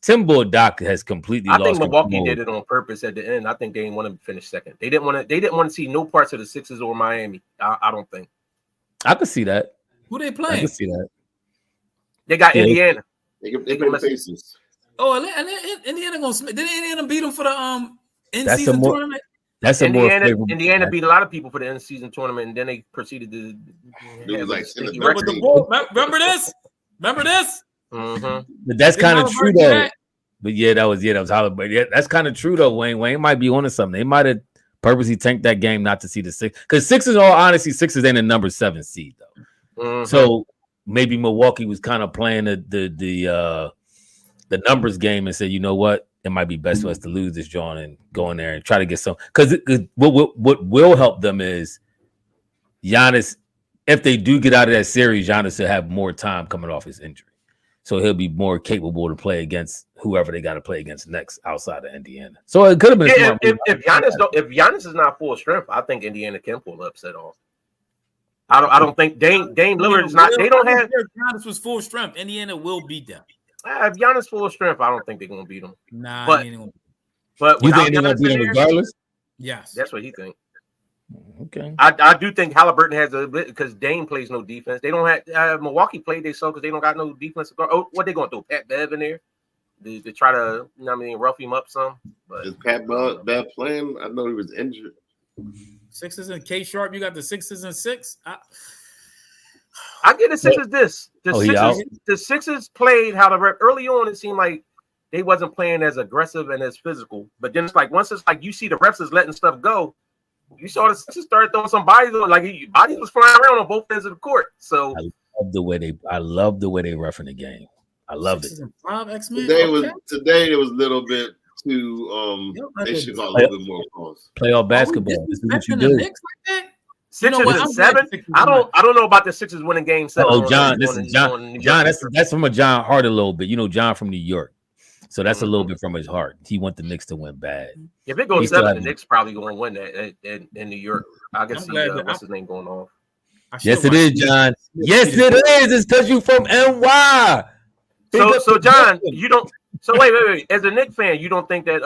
S4: Tim Doc has completely.
S2: I think Milwaukee did it on purpose at the end. I think they didn't want to finish second. They didn't want to see no parts of the Sixers or Miami. I don't think.
S4: I could see that.
S1: Who they playing?
S4: I can see that.
S2: They got Indiana.
S3: They play the Pacers.
S1: Oh, and Indiana gonna. Did Indiana beat them for the in-season tournament?
S4: That's a more favorable.
S2: Indiana beat a lot of people for the end of season tournament, and then they proceeded to have
S3: like
S2: a stinky
S1: Remember
S2: record.
S1: the Bulls? Remember this? Remember this?
S2: Mm-hmm.
S4: But that's kind of true
S1: Halliburton do
S4: though.
S1: that?
S4: But that was Halliburton. Yeah, that's kind of true though. Wayne might be onto something. They might have purposely tanked that game not to see the Sixers, because Sixers, in all honesty, Sixers ain't a number 7 seed though.
S2: Mm-hmm.
S4: So maybe Milwaukee was kind of playing the numbers game and said, you know what, it might be best for us to lose this John and go in there and try to get some. Because what will help them is Giannis. If they do get out of that series, Giannis will have more time coming off his injury. So he'll be more capable to play against whoever they got to play against next outside of Indiana. So it could have been smart.
S2: If Giannis is not full strength, I think Indiana can pull the upset off. I don't think Dame Lillard is not. They don't have.
S1: Giannis was full strength. Indiana will beat them.
S2: If Giannis full strength, I don't think they're gonna beat them.
S1: Nah,
S2: But you think
S4: they're gonna beat them regardless?
S1: Yes,
S2: that's what he thinks.
S4: Okay.
S2: I do think Halliburton has a bit because Dame plays no defense. They don't have Milwaukee played they so because they don't got no defense. Oh, what they gonna do? Pat Bev in there to try to rough him up some. But
S3: is Pat Bev playing? I know he was injured.
S1: Sixers and K Sharp. You got the Sixers and 6.
S2: I get the Sixers. The Sixers played Halliburton early on. It seemed like they wasn't playing as aggressive and as physical. But then it's like once it's like you see the refs is letting stuff go. You saw the Sixers started throwing some bodies on, like bodies was flying around on both ends of the court. So
S4: I love the way they roughing the game. I love it.
S3: Today it was a little bit too they should got a little bit more calls.
S4: Playoff basketball. This is what you do.
S2: Sixers and 7. I don't know about the Sixers winning game 7.
S4: Oh, John, that's from a John heart a little bit. You know, John from New York. So that's a little bit from his heart. He wants the Knicks to win bad.
S2: If it goes 7, the Knicks probably going to win that in New York. I can see what's his name going off.
S4: Yes, it is, John. Yes, it is. It's because you from NY.
S2: So John, you don't. So wait. As a Knicks fan, you don't think that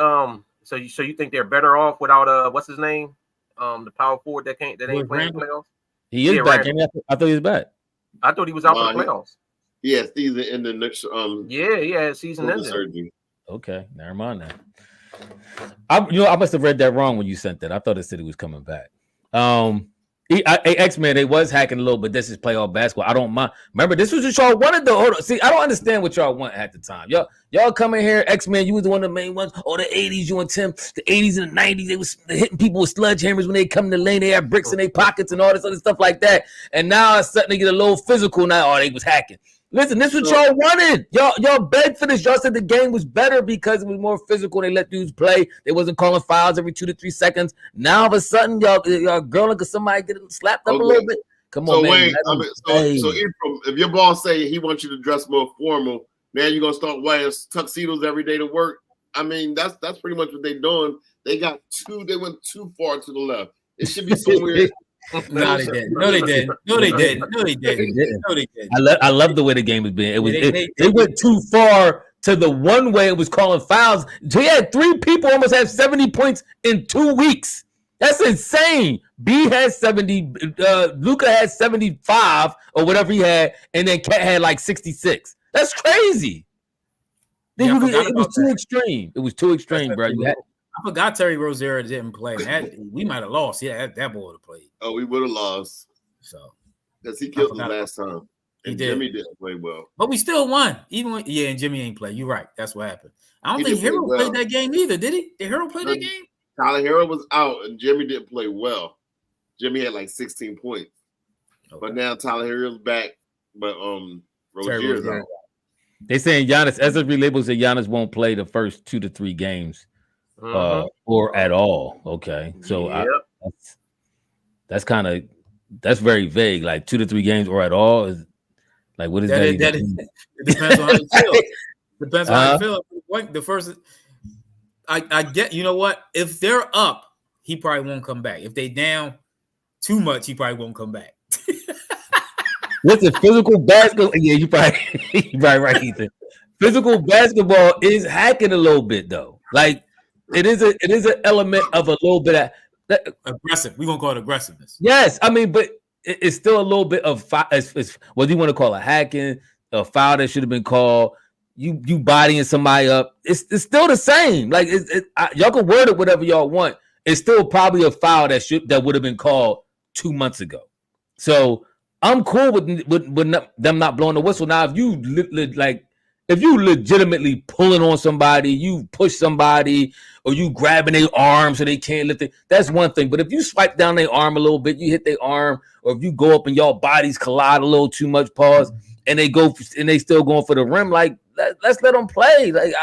S2: So you think they're better off without what's his name? The power forward that ain't playing playoffs.
S4: He is back. I thought he was back.
S2: I thought he was out for the playoffs.
S3: Yeah, season in the next
S2: season ended.
S4: Okay, never mind that. I must have read that wrong when you sent that. I thought it said he was coming back. X-Men, they was hacking a little, but this is playoff basketball. I don't mind. Remember, this was what y'all wanted though. See, I don't understand what y'all want at the time. Y'all come in here, X-Men, you was one of the main ones. Oh, the 80s, you and Tim, the 80s and the 90s, they was hitting people with sledgehammers when they come in the lane. They had bricks in their pockets and all this other stuff like that. And now it's starting to get a little physical now. Oh, they was hacking. Listen, this is what y'all wanted. Y'all begged for this. Y'all said the game was better because it was more physical. They let dudes play. They wasn't calling fouls every 2 to 3 seconds. Now all of a sudden, y'all girl because somebody get slapped up a little bit. Come on, man.
S3: Wayne, so if your boss say he wants you to dress more formal, man, you're gonna start wearing tuxedos every day to work. I mean, that's pretty much what they're doing. They went too far to the left. It should be somewhere.
S1: No, they didn't. No, they didn't.
S4: I love the way the game was being. It was they went too far to the one way it was calling fouls. He had 3 people almost have 70 points in 2 weeks. That's insane. B had 70, Luka had 75 or whatever he had, and then Cat had like 66. That's crazy.
S1: Yeah,
S4: it was too extreme. It was too extreme, bro.
S1: I forgot Terry Rozier didn't play. We might have lost. Yeah, that boy would have played.
S3: Oh, we would have lost.
S1: So
S3: because he killed the last time.
S1: He did.
S3: Jimmy didn't play well,
S1: but we still won. Even when and Jimmy ain't play. You're right. That's what happened. I don't think Hero played that game either. Did he? Did Hero play that game?
S3: Tyler Hero was out, and Jimmy didn't play well. Jimmy had like 16 points, but now Tyler Hero's back. But Rozier's out.
S4: They saying Giannis, as a relabel said, Giannis won't play the first 2 to 3 games. Or at all. Okay, so that's very vague. Like 2 to 3 games or at all is like what is that?
S1: It depends on how you feel. Depends on how you feel. The first, I get. You know what? If they're up, he probably won't come back. If they down too much, he probably won't come back.
S4: Listen, physical basketball. Yeah, you probably right, Ethan. Physical basketball is hacking a little bit though. Like. It is an element of a little bit of
S1: aggressive. We're gonna call it aggressiveness.
S4: Yes, I mean, but it's still a little bit of what do you want to call a hacking, a foul that should have been called. You bodying somebody up. It's still the same. Like y'all can word it whatever y'all want. it's still probably a foul that would have been called 2 months ago. So I'm cool with them not blowing the whistle. Now, if you if you legitimately pulling on somebody, you push somebody, or you grabbing their arm so they can't lift it, that's one thing. But if you swipe down their arm a little bit, you hit their arm, or if you go up and y'all bodies collide a little too much, pause, and they still going for the rim, like let's let them play. Like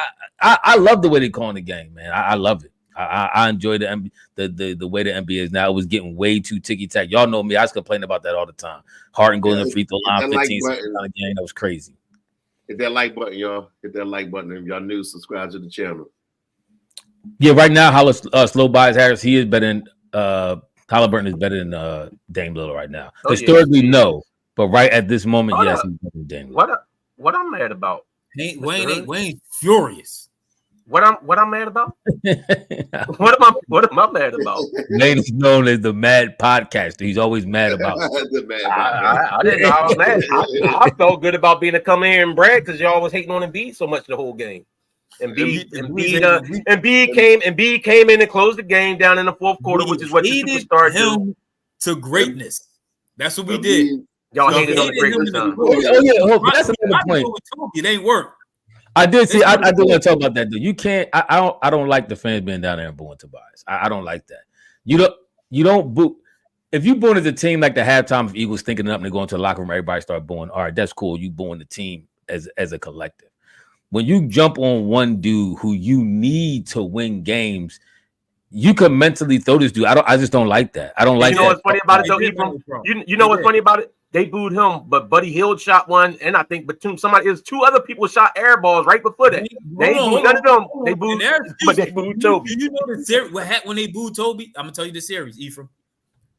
S4: I love the way they calling the game, man. I love it. I enjoy the way the NBA is now. It was getting way too ticky tack. Y'all know me. I was complaining about that all the time. Harden going to the free throw line 15 seconds on the game. That was crazy.
S3: Hit that like button, y'all. Hit that like button. If y'all new, subscribe to the channel.
S4: Yeah, right now, Tobias Harris, he is better than Halliburton is better than Dame Lillard right now. Historically, no, but right at this moment, yes, he's better than Dame Lillard.
S2: What I'm mad about?
S1: Wayne furious.
S2: What I'm mad about? What am I mad about?
S4: Wayne is known as the mad podcaster. He's always mad about.
S2: I didn't know I was mad. I felt good about being to come here and brag because y'all was hating on Embiid so much the whole game. Embiid came in and closed the game down in the fourth quarter, which is what the superstar do.
S1: To greatness. That's what we did.
S2: Y'all hated on the greatness.
S4: That's another point.
S1: It ain't work.
S4: I did see. I do want to talk about that though. You can't. I don't like the fans being down there and booing Tobias. I don't like that. You don't boo. If you booing as a team like the halftime of Eagles thinking it up and they go into the locker room, everybody start booing. All right, that's cool. You booing the team as a collective. When you jump on one dude who you need to win games, you can mentally throw this dude. I just don't like that. I don't like that.
S2: You know what's funny about it though, Ephraim? You know what's funny about it? They booed him, but Buddy Hield shot one, and I think Batum. There's two other people shot air balls right before that. They booed none of them. They booed, but they booed Toby.
S1: You know the series? What happened when they booed Toby? I'm gonna tell you the series. Ephraim,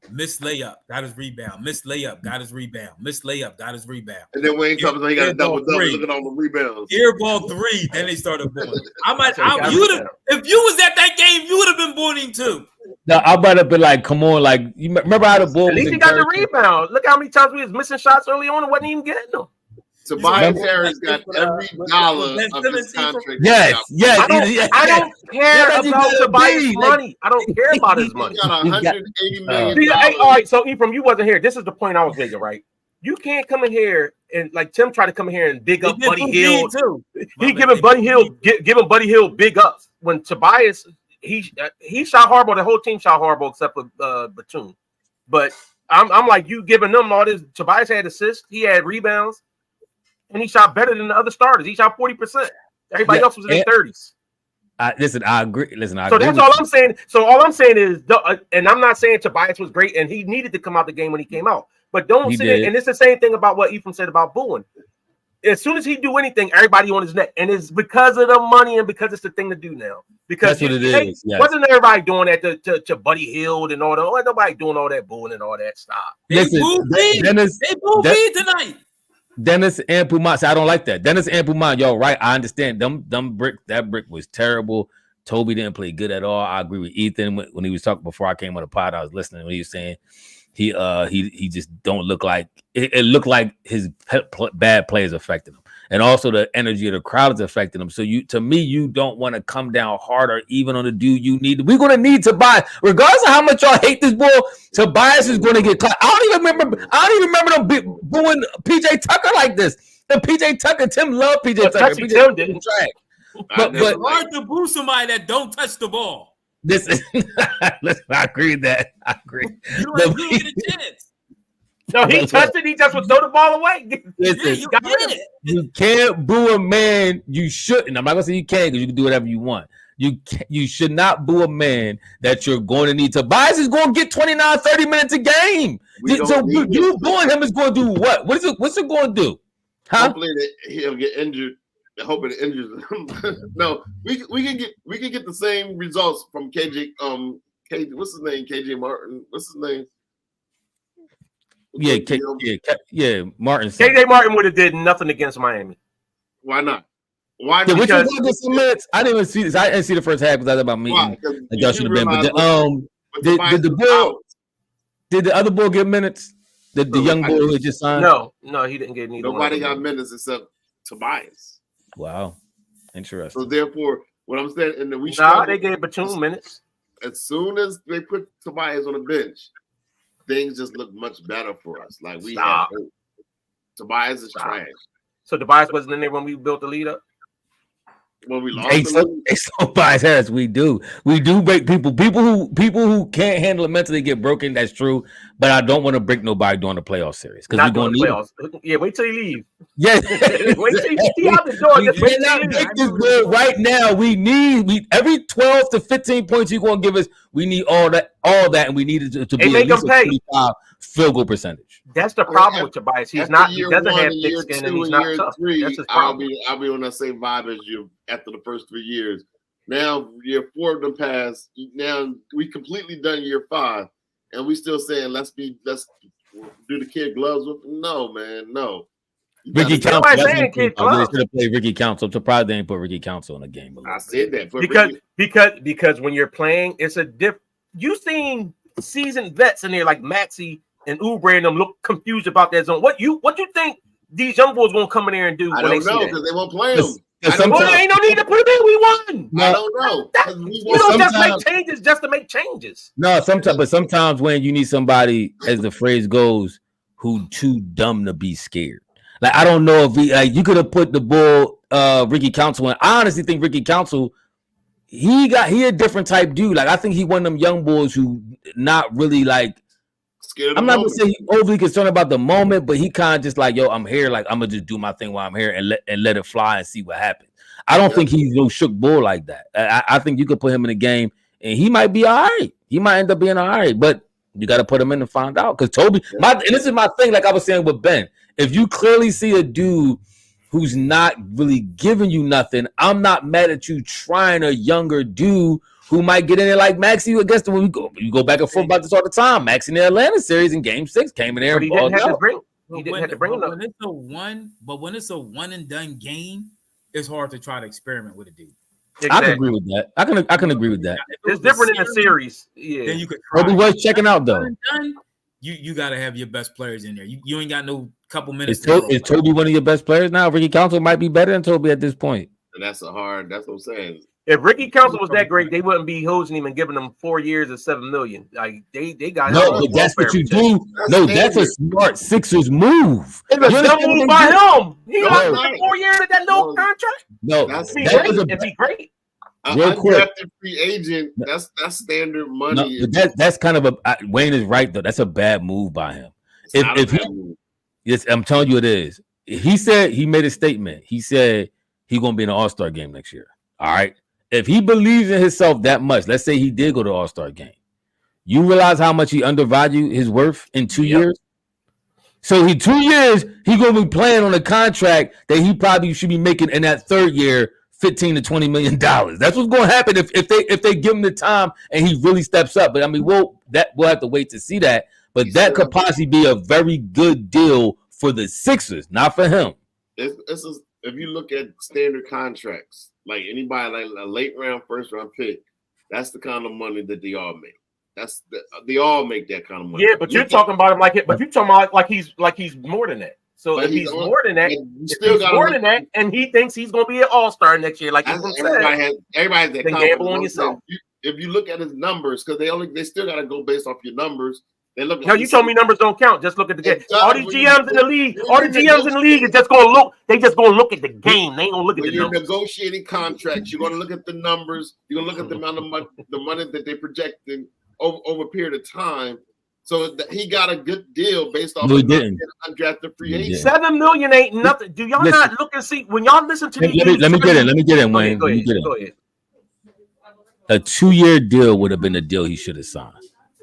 S1: missed layup, got his rebound. Missed layup, got his rebound. Missed layup, got his rebound.
S3: And then Wayne comes on, he got a double looking on the rebounds.
S1: Air ball 3. Then they started booing. If you was at that game, you would have been booing him too.
S4: No, I might have been like, come on, like you remember how the ball.
S2: At least he got the rebound. Look how many times we was missing shots early on and wasn't even getting them.
S3: Tobias Harris got every dollar of his contract.
S4: Yes.
S2: I don't care about Tobias' money. I don't care about his money.
S3: He got $180 million.
S2: All right, so Ephraim, you wasn't here. This is the point I was making, right? You can't come in here and like Tim tried to come in here and big up Buddy Hield too. He giving Buddy Hield big ups when Tobias. He shot horrible. The whole team shot horrible except for Batum. But I'm like, you giving them all this. Tobias had assists. He had rebounds. And he shot better than the other starters. He shot 40%. Everybody else was in their 30s.
S4: Listen, I agree.
S2: So that's all I'm saying. So all I'm saying is, and I'm not saying Tobias was great and he needed to come out the game when he came out. But don't sit there. And it's the same thing about what Ephraim said about booing. As soon as he do anything, everybody on his neck. And it's because of the money and because it's the thing to do now. Because
S4: that's what it is. Yes.
S2: Wasn't everybody doing that to Buddy Hield and all that? Wasn't nobody doing all that booing and all that stuff.
S1: They booed me tonight.
S4: Dennis and Pumat. I don't like that. Dennis and Pumat, y'all right. I understand. That brick was terrible. Toby didn't play good at all. I agree with Ethan when he was talking before I came on the pod. I was listening when he was saying he just don't look like it looked like his bad plays affected him. And also the energy of the crowd is affecting him. So you don't want to come down harder even on the dude you need. We're going to need Tobias. Regardless of how much y'all hate this boy, Tobias is going to get caught. I don't even remember them booing PJ Tucker like this. And PJ Tucker, Tim loved PJ Tucker.
S2: Tim didn't track.
S1: But it's hard to boo somebody that don't touch the ball.
S4: Listen, I agree with that. I agree.
S1: You don't get a chance.
S2: No, he touched it. He just would throw the ball away.
S4: Listen, you can't boo a man. You shouldn't. I'm not gonna say you can because you can do whatever you want. You should not boo a man that you're going to need. Tobias is going to get 29, 30 minutes a game. So you booing him is going to do what? What's it going to do? Huh?
S3: Hopefully he'll get injured. Hoping it injures him. No, we can get the same results from KJ. What's his name? KJ Martin. What's his name?
S4: Yeah, Martin.
S2: KJ Martin would have did nothing against Miami.
S3: Why not? Why?
S4: Yeah, which was get some minutes. I didn't even see this. I didn't see the first half because I was about meeting. Y'all should have been. But did the other boy get minutes? The young boy who just signed.
S2: No, he didn't get neither.
S3: Nobody got minutes except Tobias.
S4: Wow, interesting.
S3: So therefore, what I'm saying, and then
S2: they gave Batum minutes.
S3: as soon as they put Tobias on the bench, things just look much better for us. Like we have hope. Tobias is trash.
S2: So Tobias wasn't in there when we built the lead up?
S3: When we lost
S4: it's Tobias Harris. We do break people. People who can't handle it mentally get broken. That's true. But I don't want to break nobody during the playoff series because we're going to need playoffs.
S2: Yeah, wait till you leave.
S4: Yeah,
S2: wait till he out the door. Just wait till you leave.
S4: This good right now. We every 12 to 15 points you're going to give us. We need all that, and we need it to be at least a 25 field goal percentage.
S2: That's the problem with Tobias. He doesn't have thick skin and he's not tough. That's his problem.
S3: I'll be on that same vibe as you after the first 3 years. Now year 4 of them passed. Now we completely done year 5, and we still saying let's do the kid gloves with. No, man, no.
S4: Ricky Council. They should have played Ricky Council. I'm surprised they didn't put Ricky Council in the game.
S3: I said that
S2: because when you're playing, it's a diff. You seen seasoned vets in there like Maxey and Oubre and them look confused about that zone. What you think these young boys won't come in there and do?
S3: I don't know because they won't play them.
S2: Ain't no need to put them in. We won.
S3: I don't know.
S2: You don't just make changes just to make changes.
S4: No, sometimes when you need somebody, as the phrase goes, who too dumb to be scared. Like I don't know if you could have put the bull Ricky Council in. I honestly think Ricky Council, he a different type dude. Like I think he one of them young boys who not really like. I'm not gonna say he's overly concerned about the moment, but he kind of just like, yo, I'm here. Like I'm gonna just do my thing while I'm here and let it fly and see what happens. I don't think he's no shook bull like that. I think you could put him in a game and he might be all right. He might end up being all right, but you got to put him in and find out. Because Toby, and this is my thing. Like I was saying with Ben, if you clearly see a dude who's not really giving you nothing, I'm not mad at you trying a younger dude who might get in there like Maxey against the when you go back and forth about this all the time. Maxey in the Atlanta series in Game 6 came in there.
S2: But he didn't have to bring him.
S1: When it's a one and done game, it's hard to try to experiment with a dude.
S4: Exactly. I can agree with that. I can agree with that.
S2: It's different in the series. Yeah.
S1: Then you could try.
S4: Toby was checking out though.
S1: You got to have your best players in there. You ain't got no couple minutes.
S4: Is Toby one of your best players now? Ricky Council might be better than Toby at this point.
S3: And that's what I'm saying.
S2: If Ricky Council was that great, they wouldn't be hosing him and giving him 4 years of $7 million. Like they got
S4: but that's what you do. That's a smart Sixers move.
S2: It's a dumb move by him. He got 4 years of that no contract.
S4: No,
S2: it'd be great.
S4: Real quick,
S3: free agent. That's standard money.
S4: No, that's kind of Wayne is right though. That's a bad move by him. Yes, I'm telling you it is. He said he made a statement. He said he's gonna be in an All-Star game next year. All right. If he believes in himself that much, let's say he did go to the All-Star game. You realize how much he undervalued his worth in 2 years? So 2 years, he's gonna be playing on a contract that he probably should be making in that third year $15 to $20 million. That's what's going to happen if they give him the time and he really steps up. But I mean, we'll have to wait to see that. But that could possibly be a very good deal for the Sixers, not for him.
S3: If you look at standard contracts, like anybody like a late round, first round pick, that's the kind of money that they all make. They all make that kind of money.
S2: Yeah, but you're talking about him like it. But you're talking about like he's more than that. So if he's more than that, and he thinks he's going to be an all-star next year, like
S3: everybody has that.
S2: Then gamble on yourself.
S3: If you look at his numbers, because they still got to go based off your numbers. They look.
S2: No, you told me numbers don't count. Just look at the game. All these GMs in the league, are just going to look. They just going to look at the game. They ain't going to look at the numbers.
S3: When you're negotiating contracts, you're going to look at the numbers. You're going to look at the amount of money that they projected over a period of time. So he got a good deal based off undrafted free agent.
S2: $7 million ain't nothing. Do y'all not look and see when y'all listen to these?
S4: Let me get in, Wayne. Go ahead. A 2-year deal would have been the deal he should have signed.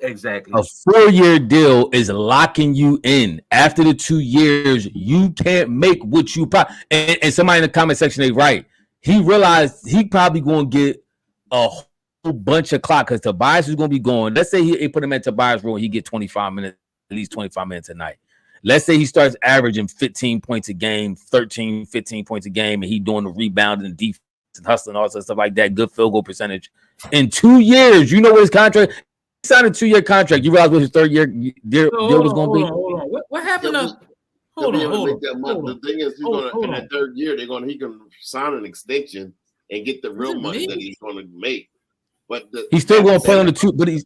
S2: Exactly.
S4: A 4-year deal is locking you in. After the 2 years, you can't make what you and somebody in the comment section, they write. He realized he probably going to get a whole bunch of clock because Tobias is going to be going. Let's say he put him at Tobias' role. He get 25 minutes, at least 25 minutes a night. Let's say he starts averaging 15 points a game, 13, 15 points a game, and he doing the rebounding and defense and hustling, all that stuff like that. Good field goal percentage. In 2 years, you know what his contract? He signed a 2-year contract. You realize what his third year deal was going to be?
S1: Hold on. What happened to? Hold on.
S3: The thing is, he's going to in that third year. He can sign an extension and get the real money that he's going to make. But
S4: he's still going to play on the 2, but he's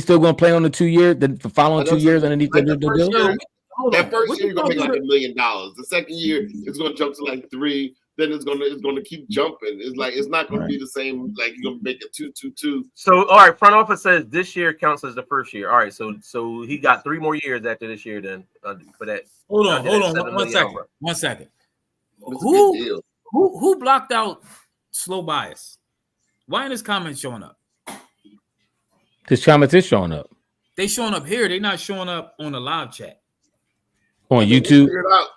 S4: still going to play on the 2 year, the following 2 years underneath the deal.
S3: That first year, you're gonna make like $1 million. The second year, it's gonna jump to like 3. Then it's gonna keep jumping. It's like it's not gonna be the same. Like you're gonna make it 2.
S2: So all right, front office says this year counts as the first year. All right, so he got 3 more years after this year. Then for that.
S1: Hold on, one second. Who blocked out Slow Bias? Why ain't his comments showing up?
S4: His comments is showing up.
S1: They showing up here. They not showing up on the live chat.
S4: On YouTube.
S3: Figure it out.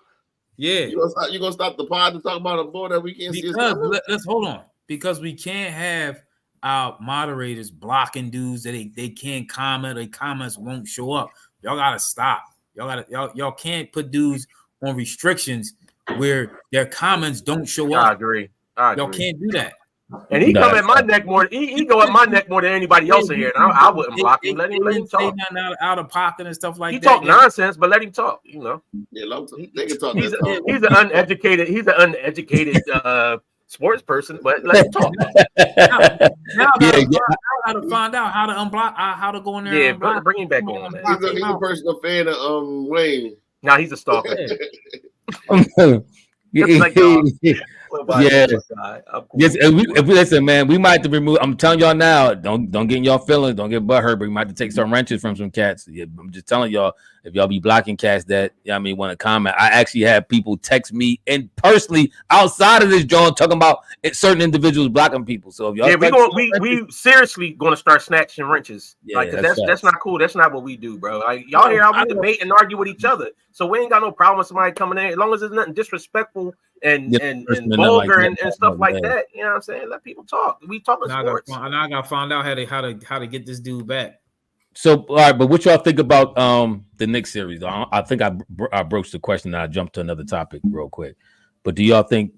S1: Yeah.
S3: You gonna stop the pod to talk about a board that we can't see?
S1: Let's hold on. Because we can't have our moderators blocking dudes that they can't comment. Their comments won't show up. Y'all gotta stop. Y'all can't put dudes on restrictions where their comments don't show up.
S2: I agree.
S1: Y'all can't do that.
S2: And he come at my neck more. He go at my neck more than anybody else in here. And I wouldn't block him. Let him talk.
S1: Out of pocket and stuff like that.
S2: He talk nonsense, but let him talk. You know.
S3: Yeah, they can talk.
S2: He's an uneducated. He's an uneducated sports person, but let him talk.
S1: Now I gotta find out how to unblock, how to go in there.
S2: Yeah, bring him back on.
S3: He's a personal fan of Wayne.
S2: Now he's a stalker.
S4: Yes. If we listen, man, we might have to remove. I'm telling y'all now, don't get in y'all feelings, don't get butthurt, but we might have to take some wrenches from some cats. Yeah, I'm just telling y'all, if y'all be blocking cats that want to comment. I actually have people text me and personally outside of this, John, talking about certain individuals blocking people. So if y'all,
S2: we seriously gonna start snatching wrenches. Yeah, like that's not cool. That's not what we do, bro. Like y'all hear how we debate and argue with each other. So we ain't got no problem with somebody coming in as long as it's nothing disrespectful and vulgar and stuff like that. You know what I'm saying? Let people talk. We talk about sports.
S1: And I gotta find out how to get this dude back.
S4: So all right, but what y'all think about the Knicks series? I think I broached the question and I jumped to another topic real quick. But do y'all think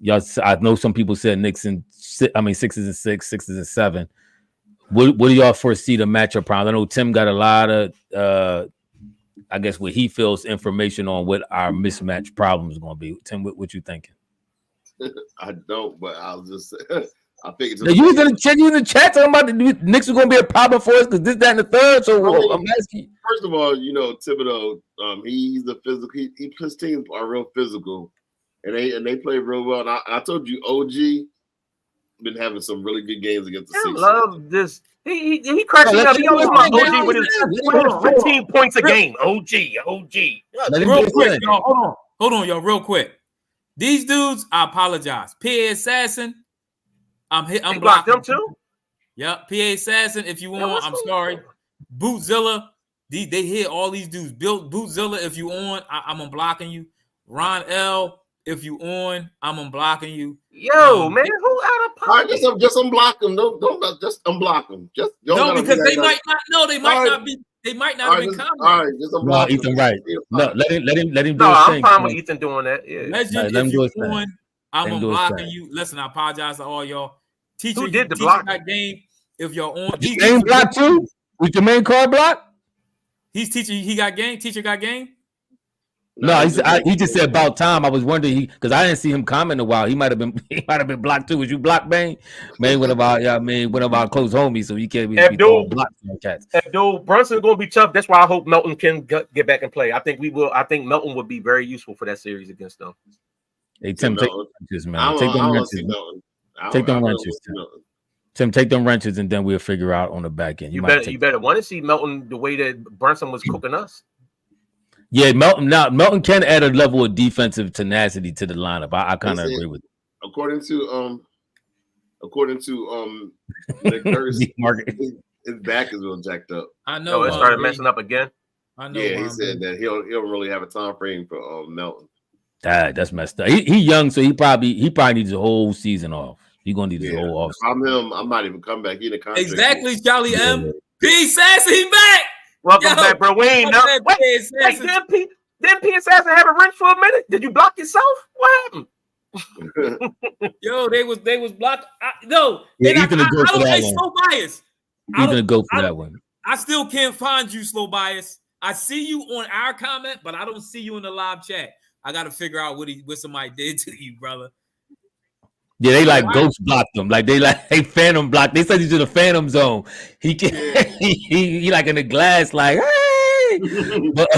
S4: I know some people said Knicks and 6s and 6, 6s and 7. What do y'all foresee the matchup problem? I know Tim got a lot of I guess what he feels information on what our mismatch problem is going to be. Tim, what you thinking?
S3: I don't, but I'll just I think it's.
S4: You was in the chat talking about the Knicks are going to be a problem for us because this, that, and the third. So I'm asking.
S3: First of all, Thibodeau, he's the physical. His teams are real physical, and they play real well. And I told you, OG been having some really good games against the Sixers.
S2: I love this. He cracks me up. He always want OG with his 15 points a game. OG.
S1: Real quick, y'all. Hold on, y'all. Real quick. These dudes, I apologize. PA Assassin, I'm blocking
S2: them too.
S1: Yep, PA Assassin. If you want, I'm sorry. Bootzilla, they hit all these dudes. Bootzilla, if you on, I'm unblocking you. Ron L, if you on, I'm unblocking you.
S2: Yo, man, who out of pocket?
S3: Just unblock them. Don't just unblock them.
S1: Because they might not know. They might not be. They might not have been commenting.
S3: All right, just unblock
S4: Ethan, right? No, let him do his thing.
S2: I'm fine with Ethan doing that. Yeah.
S1: Legend, if you on, I'm unblocking you. Listen, I apologize to all y'all. Teacher,
S2: who did the block?
S1: That game. If you're on,
S4: Jermaine block too. Was Jermaine card block?
S1: He's teaching. He got game. Teacher got game.
S4: No, he just said about time. I was wondering because I didn't see him comment in a while. He might have been blocked too. Was you blocked, Bane? Man, what about close homies? So you can't be blocked from cats.
S2: Abdul Brunson's gonna be tough. That's why I hope Melton can get back and play. I think we will. I think Melton would be very useful for that series against them.
S4: Hey Tim, take wrenches, man. Take them wrenches. Take them wrenches. Tim, take them wrenches, and then we'll figure out on the back end. You
S2: better want to see Melton the way that Brunson was cooking us.
S4: Yeah, Melton can add a level of defensive tenacity to the lineup. I kind of agree with it.
S3: According to Nick Nurse, his back is real jacked up.
S1: I know
S2: it started messing up again.
S3: I know. Yeah, he said that he'll really have a time frame for Melton.
S4: That's messed up. He young, so he probably needs a whole season off. He's gonna need his whole off.
S3: I'm him. I'm not even coming back. He in the contract.
S1: Exactly, Charlie M. P. Sassy back.
S2: Welcome back, bro. We ain't didn't P. Assassin have a wrench for a minute? Did you block yourself? What happened?
S1: Yo, they was blocked. No,
S4: he's gonna go for that one.
S1: Slow Bias.
S4: He's gonna go for that one.
S1: I still can't find you, Slow Bias. I see you on our comment, but I don't see you in the live chat. I got to figure out what somebody did to you, brother.
S4: Yeah, they like ghost blocked him. Like they phantom blocked. They said he's in the phantom zone. He can he like in the glass, like hey. But,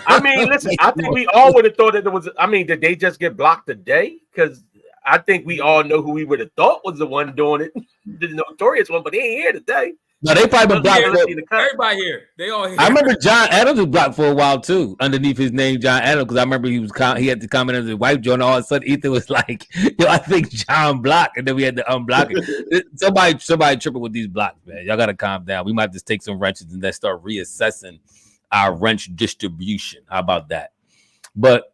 S2: I mean, listen, I think we all would have thought that it was. I mean, did they just get blocked today? Because I think we all know who we would have thought was the one doing it, the notorious one, but he ain't here today.
S4: No, they probably been blocked.
S1: Everybody here. They all here.
S4: I remember John Adams was blocked for a while too, underneath his name, John Adams, because I remember he had to comment as his wife, Joe, and all of a sudden Ethan was like, "Yo, I think John blocked," and then we had to unblock it. Somebody tripping with these blocks, man. Y'all gotta calm down. We might just take some wrenches and then start reassessing our wrench distribution. How about that? But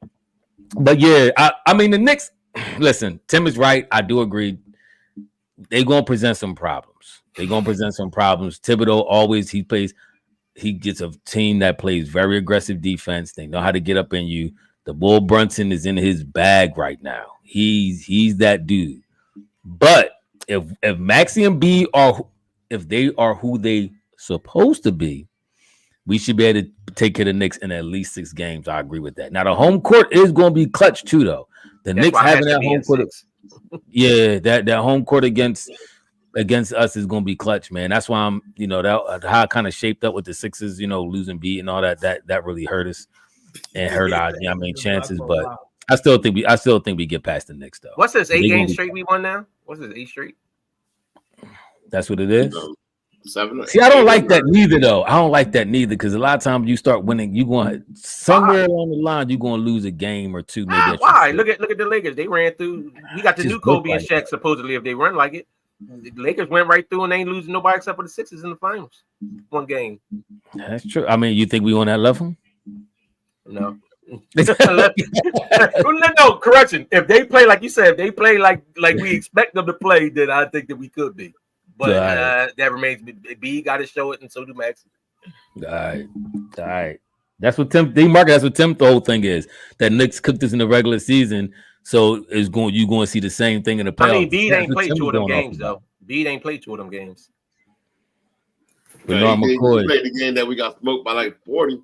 S4: yeah, I mean the Knicks. Listen, Tim is right. I do agree. They're gonna present some problems. Thibodeau always he gets a team that plays very aggressive defense. They know how to get up in you. The Bull Brunson is in his bag right now. He's that dude. But if Maxey and B if they are who they supposed to be, we should be able to take care of the Knicks in at least 6 games. I agree with that. Now the home court is going to be clutch too, though. The Knicks having that home court. Yeah, that home court against us is going to be clutch, man. That's why I'm, that how I kind of shaped up with the Sixers, losing beat and all that really hurt us and hurt our, chances. But I still think we get past the Knicks though.
S2: What's this 8 games straight we won now? What's this 8 straight?
S4: That's what it is.
S3: 7.
S4: See, I don't like that neither though. I don't like that neither because a lot of times you start winning, you going somewhere along the line, you're going to lose a game or two. Maybe.
S2: Why? Look at the Lakers. They ran through. We got to do Kobe and Shaq supposedly if they run like it. The Lakers went right through and they ain't losing nobody except for the Sixers in the finals. 1 game.
S4: That's true. I mean, you think we on that level?
S2: No. No, correction. If they play like you said, if they play like we expect them to play, then I think that we could be. But that remains. B got to show it, and so do Max.
S4: All right. That's what Tim. That's what Tim's the whole thing is. That Knicks cooked us in the regular season. So you're going to see the same thing in the playoffs.
S2: I mean, Bede ain't played 2 of them games, though. Bede ain't played 2 of them games.
S3: He played the game that we got smoked by like 40.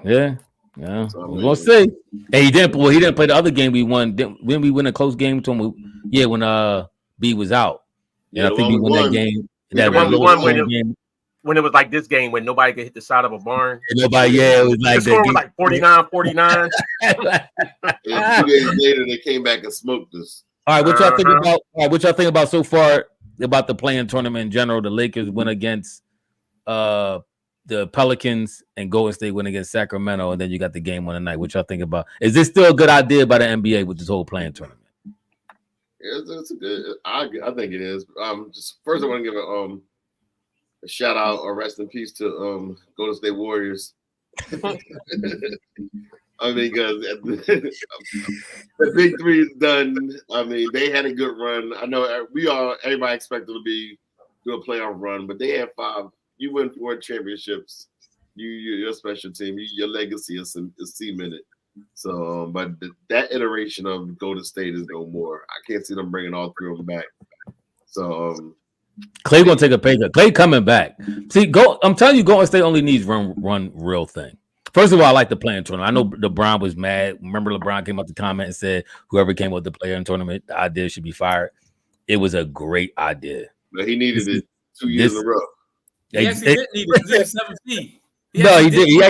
S4: Yeah. We're going to see. And he didn't play the other game we won. When we win a close game to him, when B was out. And I think we won that game.
S2: That one we won when it was like this game when nobody could hit the side of a barn.
S4: It was like
S2: the score was like 49-49.
S3: 2 days later, they came back and smoked us.
S4: All right, what y'all think about? All right, what y'all think about so far about the play-in tournament in general? The Lakers went against the Pelicans and Golden State went against Sacramento, and then you got the game on tonight. What y'all think about? Is this still a good idea by the NBA with this whole play-in tournament?
S3: It's a good. I think it is. Just first, I want to give a shout out or rest in peace to Golden State Warriors. I mean, because the big 3 is done. I mean, they had a good run. I know everybody expected to do a playoff run, but they had 5. You win 4 championships. You're a special team. Your legacy is cemented. So, but that iteration of Golden State is no more. I can't see them bringing all 3 of them back. So,
S4: Clay gonna take a pay cut. Clay coming back. See, I'm telling you, Golden State only needs run real thing. First of all, I like the play-in tournament. I know LeBron was mad. Remember, LeBron came up to comment and said, "Whoever came up with the play-in tournament, the idea should be fired." It was a great idea.
S3: But he needed it 2 years in a row.
S1: He actually didn't need it. He was 17.
S4: He did. He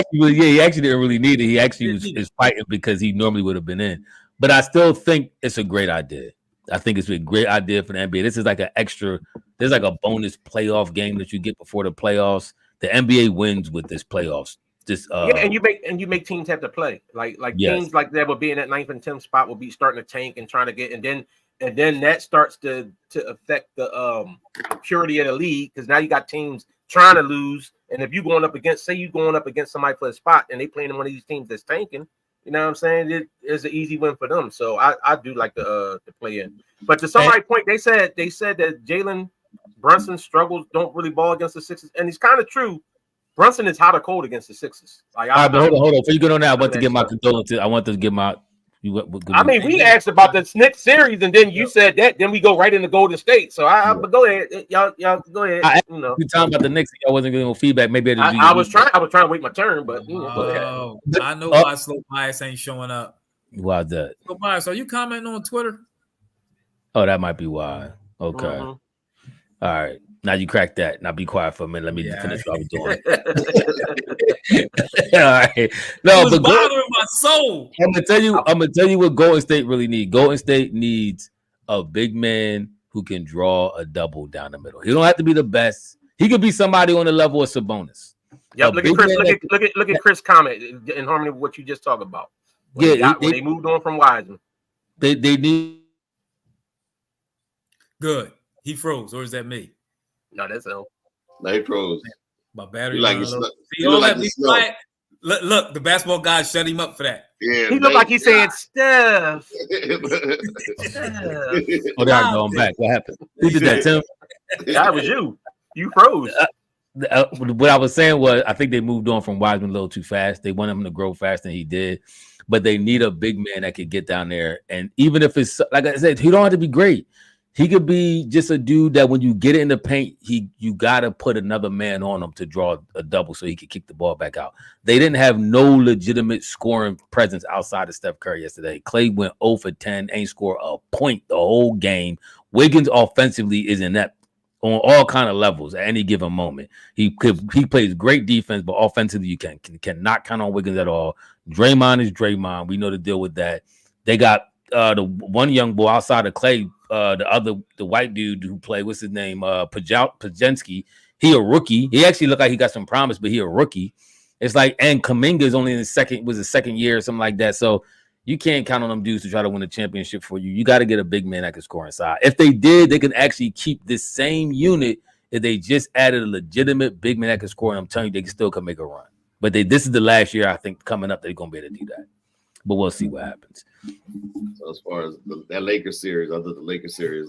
S4: actually didn't really need it. He actually was fighting because he normally would have been in. But I still think it's a great idea. I think it's a great idea for the NBA. This is like an extra. There's like a bonus playoff game that you get before the playoffs. The NBA wins with this playoffs.
S2: And you make teams have to play like teams like that will be in that 9th and 10th spot will be starting to tank and trying to get and then that starts to affect the purity of the league because now you got teams trying to lose, and if you're going up against somebody for a spot and they playing in one of these teams that's tanking, you know what I'm saying? It is an easy win for them. So I do like the play in. But to somebody's point, they said that Jalen Brunson struggles, don't really ball against the Sixers, and it's kind of true. Brunson is hot or cold against the Sixers. Like,
S4: all right, but hold on. Before you go on that, I want to give my condolences. I want to give my.
S2: We asked about the Knicks series, and then you said that. Then we go right into Golden State. So but go ahead, y'all go ahead.
S4: You talking about the Knicks? I wasn't getting no feedback. Maybe
S2: I was trying to wait my turn, but
S1: I know why Slow Bias ain't showing up.
S4: Why that?
S1: Tobias, are you commenting on Twitter?
S4: Oh, that might be why. Okay.
S2: Mhm.
S4: All right. Now you cracked that. Now be quiet for a minute. Let me finish what I was doing. All right.
S1: It
S4: No,
S1: was
S4: but
S1: bothering my soul.
S4: I'm gonna tell you what Golden State really need. Golden State needs a big man who can draw a double down the middle. He don't have to be the best. He could be somebody on the level of Sabonis.
S2: Yep. Look at Chris' comment in harmony with what you just talked about. When they moved on from Wiseman.
S4: They need.
S1: Good. He froze, or is that me?
S2: No, that's him.
S3: No, he froze.
S1: My battery.
S3: You like
S1: ran
S3: it
S1: low.
S3: snuck-
S1: See,
S3: you
S1: all
S3: look like
S1: that
S3: the
S1: be
S3: snow.
S1: quiet. Look, the basketball guy shut him up for that.
S3: Yeah,
S2: He looked like he said, Steph.
S4: Oh, there I go. I'm back. What happened? Who did that, Tim?
S2: That was you. You froze.
S4: What I was saying was, I think they moved on from Wiseman a little too fast. They want him to grow faster than he did, but they need a big man that could get down there. And even if it's like I said, he don't have to be great. He could be just a dude that when you get in the paint, you gotta put another man on him to draw a double so he could kick the ball back out. They didn't have no legitimate scoring presence outside of Steph Curry yesterday. Clay went 0 for 10, ain't scored a point the whole game. Wiggins offensively is inept on all kind of levels at any given moment. He plays great defense, but offensively you cannot count on Wiggins at all. Draymond is Draymond. We know the deal with that. They got the one young boy outside of Clay, the white dude who played, what's his name? Pajensky. He a rookie. He actually looked like he got some promise, but he a rookie. It's like, and Kuminga is only in his second year or something like that. So you can't count on them dudes to try to win a championship for you. You got to get a big man that can score inside. If they did, they could actually keep this same unit if they just added a legitimate big man that can score. And I'm telling you, they still could make a run. But this is the last year, I think, coming up, they're going to be able to do that. But we'll see what happens.
S3: So as far as that Lakers series, I thought the Lakers series,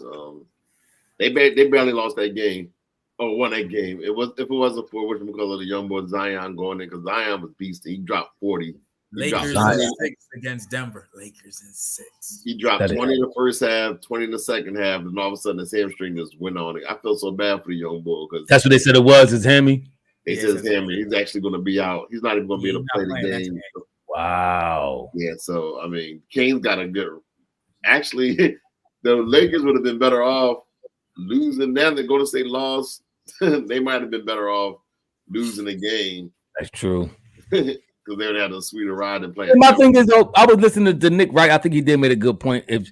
S3: they barely lost that game or won that game. If it wasn't for whatchamacallit, the young boy Zion going in, because Zion was beastie. He dropped 40.
S1: Lakers in 6 against Denver. Lakers in 6.
S3: He dropped 20 in the first half, 20 in the second half, and all of a sudden his hamstring just went on it. I feel so bad for the young boy because
S4: that's what they said it was. His hammy.
S3: They said his hammy. He's actually going to be out. He's not even going to be able to play the game.
S4: Wow.
S3: Yeah. So I mean, Kane's got a good. Actually, the Lakers would have been better off losing them than Golden State lost. They might have been better off losing the game.
S4: That's true.
S3: Because they would have a sweeter ride and play.
S4: My thing is, though, I was listening to Nick Wright. I think he did make a good point. If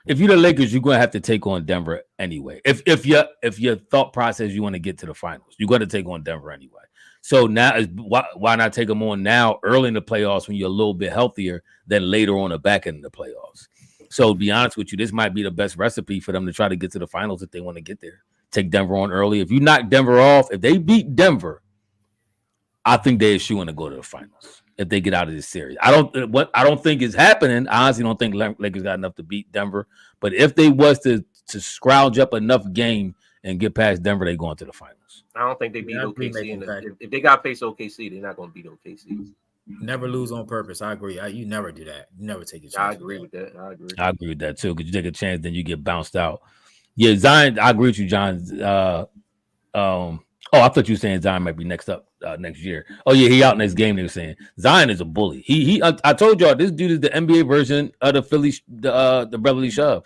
S4: you're the Lakers, you're gonna have to take on Denver anyway. If your thought process, you want to get to the finals, you're going to take on Denver anyway. So now, why not take them on now, early in the playoffs when you're a little bit healthier than later on the back end of the playoffs? So, to be honest with you, this might be the best recipe for them to try to get to the finals if they want to get there. Take Denver on early. If you knock Denver off, if they beat Denver, I think they're shooing to go to the finals if they get out of this series. I don't think is happening. I honestly don't think Lakers got enough to beat Denver. But if they was to scrounge up enough game and get past Denver, they go into the finals.
S2: I don't think they beat OKC. If they got to face OKC, they're not going to beat OKC.
S1: Never lose on purpose. I agree. You never do that. You never take a chance.
S2: I agree with that.
S4: I agree with that too. Because you take a chance, then you get bounced out. Yeah, Zion. I agree with you, John. I thought you were saying Zion might be next up next year. Oh yeah, he out next game. They were saying Zion is a bully. I told y'all this dude is the NBA version of the Philly, the Beverly Shove.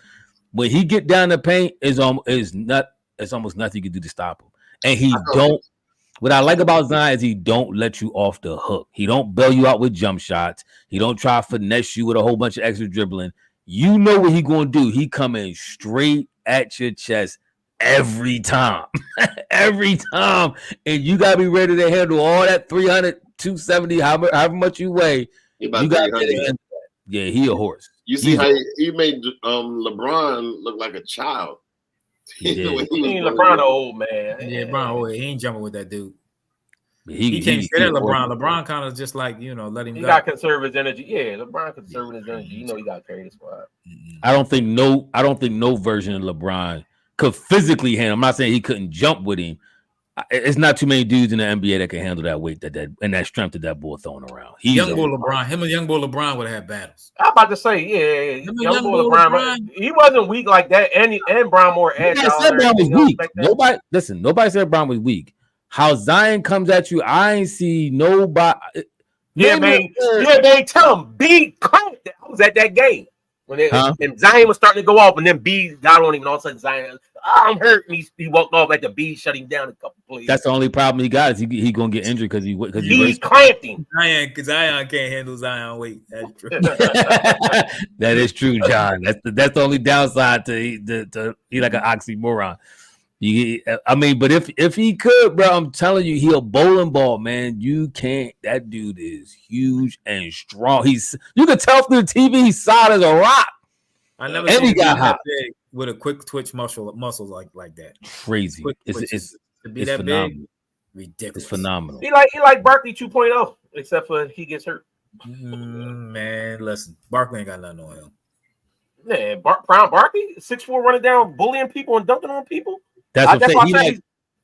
S4: When he get down the paint, it's almost nothing you can do to stop him. And he don't. What I like about Zion is he don't let you off the hook. He don't bail you out with jump shots. He don't try to finesse you with a whole bunch of extra dribbling. You know what he gonna do. He coming straight at your chest every time. Every time. And you gotta be ready to handle all that 300, 270, however much you weigh. You gotta yeah, he a horse.
S3: You see how he made LeBron look like a child.
S2: LeBron old man.
S1: Yeah, LeBron old. He ain't jumping with that dude.
S4: He
S1: can't say that LeBron. LeBron kind of just like, let him go.
S2: He got conservative energy. Yeah, LeBron conservative energy. He got to carry the squad.
S4: I don't think no version of LeBron could physically handle. I'm not saying he couldn't jump with him. It's not too many dudes in the NBA that can handle that weight and that strength that boy throwing around.
S1: Young boy LeBron would have battles.
S2: I'm about to say, yeah, young boy LeBron. He wasn't weak like that, and Brown more agile.
S4: Said Brown was weak. Nobody said Brown was weak. How Zion comes at you, I ain't see nobody.
S2: Yeah, man. Tell him be calm. was at that game when
S4: Huh?
S2: and Zion was starting to go off, and then B got on him, and all of a sudden Zion, I'm hurt, and he walked off at the B, shut him down a couple plays.
S4: That's the only problem he got is he gonna get injured because he
S2: He clamped him.
S1: Zion can't handle Zion weight. That's true.
S4: That is true, John. That's the only downside to he like an oxymoron. I mean, but if he could, bro, I'm telling you, he a bowling ball, man. You can't. That dude is huge and strong. You can tell from the TV he's solid as a rock.
S1: I never
S4: And
S1: seen
S4: he got
S1: him
S4: hot
S1: that big with a quick twitch muscles like that.
S4: crazy.
S1: Quick
S4: It's
S1: twitches. To be
S4: it's
S1: that
S4: phenomenal.
S1: big, ridiculous.
S4: It's phenomenal.
S2: He like Barkley 2.0, except for he gets hurt.
S1: Man, listen, Barkley ain't got nothing on him.
S2: Yeah, Barkley 6'4", running down, bullying people and dunking on people.
S4: That's what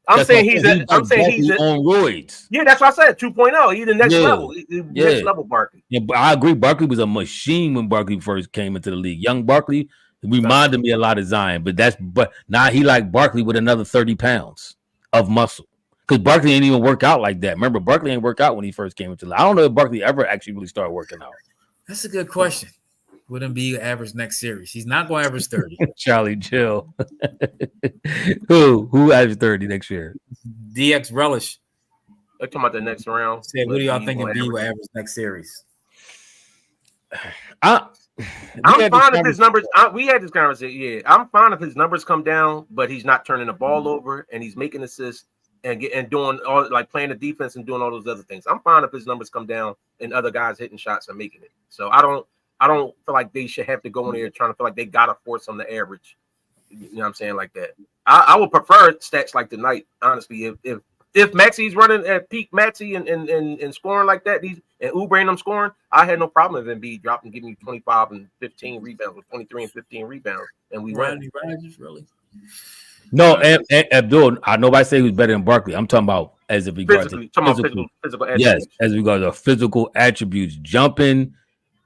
S2: I'm saying he's
S4: on roids.
S2: Yeah, that's what I said. 2.0. He's the next level. Next level Barkley.
S4: Yeah, but I agree. Barkley was a machine when Barkley first came into the league. Young Barkley reminded me a lot of Zion, but now he like Barkley with another 30 pounds of muscle. Because Barkley ain't even work out like that. Remember, Barkley ain't work out when he first came into the league. I don't know if Barkley ever actually really started working out.
S1: That's a good question. Would him be average next series? He's not going to average 30.
S4: Charlie, chill. Who average 30 next year?
S1: DX Relish.
S2: They're talking about the next round.
S1: Said, what do y'all think B will average next series?
S2: I'm fine if his numbers. We had this conversation. Yeah, I'm fine if his numbers come down, but he's not turning the ball over and he's making assists and doing all like playing the defense and doing all those other things. I'm fine if his numbers come down and other guys hitting shots and making it. So I don't feel like they should have to go in there trying to feel like they gotta force them to average. You know what I'm saying? Like that. I would prefer stats like tonight, honestly. If Maxi's running at peak Maxi and scoring like that, and Oubre and them scoring, I had no problem with Embiid dropping, giving you 25 and 15 rebounds with 23 and 15 rebounds, and we won.
S1: Really?
S4: No, and Abdul, nobody say he was better than Barkley. I'm talking about as if regards to physical attributes. Yes, as regards to physical attributes, jumping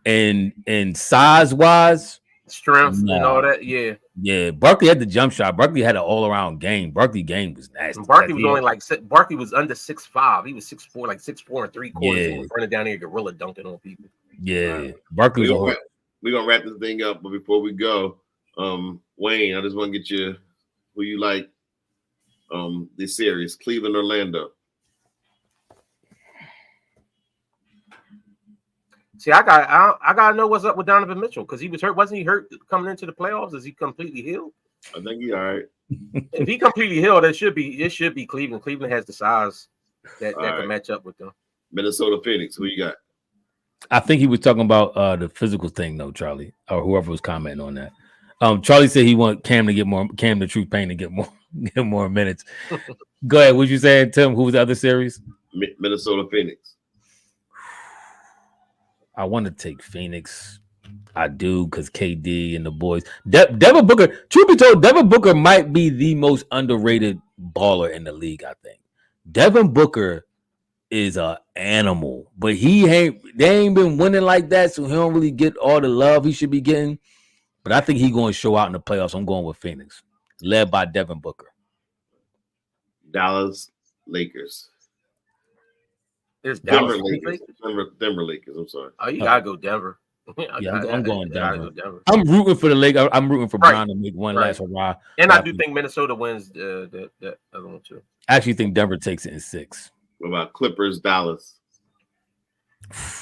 S4: and size wise,
S2: strength and all that. Yeah.
S4: Barkley had the jump shot. Barkley had an all around game. Barkley game was nasty.
S2: Barkley was Barkley was under 6'5". He was 6'4", like 6'4 and 3/4. He was running down here, gorilla dunking on people.
S4: Yeah, Barkley.
S3: We're gonna wrap this thing up, but before we go, Wayne, I just want to get you who you like. This series, Cleveland, Orlando.
S2: See, I gotta know what's up with Donovan Mitchell because he was hurt. Wasn't he hurt coming into the playoffs? Is he completely healed?
S3: I think he's all right.
S2: If he completely healed, it should be Cleveland. Cleveland has the size that can match up with them.
S3: Minnesota, Phoenix. Who you got?
S4: I think he was talking about the physical thing, though, Charlie, or whoever was commenting on that. Charlie said he want Cam the Truth Pain to get more minutes. Go ahead. What you saying, Tim? Who was the other series?
S3: Minnesota, Phoenix.
S4: I want to take Phoenix. I do because KD and the boys. Devin Booker, truth be told, Devin Booker might be the most underrated baller in the league, I think. Devin Booker is an animal, but they ain't been winning like that, so he don't really get all the love he should be getting. But I think he's going to show out in the playoffs. I'm going with Phoenix, led by Devin Booker.
S3: Dallas, Lakers.
S2: There's
S3: Denver Lakers. Denver Lakers. I'm sorry.
S2: Oh, you gotta go Denver.
S4: I'm going Denver.
S2: Denver.
S4: I'm rooting for the Lakers. I'm rooting for Brown to make one last hurrah.
S2: And I do think Minnesota wins the other one too.
S4: I actually think Denver takes it in 6.
S3: What about Clippers, Dallas?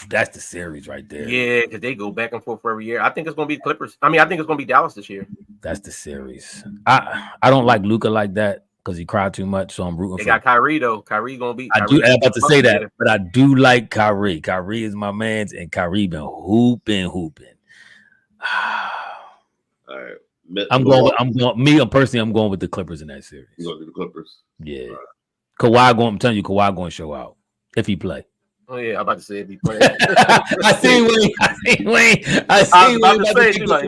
S4: That's the series right there.
S2: Yeah, because they go back and forth for every year. I think it's going to be Clippers. I think it's going to be Dallas this year.
S4: That's the series. I don't like Luka like that because he cried too much, so I'm rooting for.
S2: They got Kyrie though. Kyrie going to be.
S4: I'm about to say that, but I do like Kyrie. Kyrie is my man's, and Kyrie been hooping. All right. I'm going with the Clippers in that series.
S3: You going to the Clippers?
S4: Yeah. Right. I'm telling you, Kawhi going to show out if he play.
S2: Oh yeah, I'm about to say if he play.
S4: I see Wayne.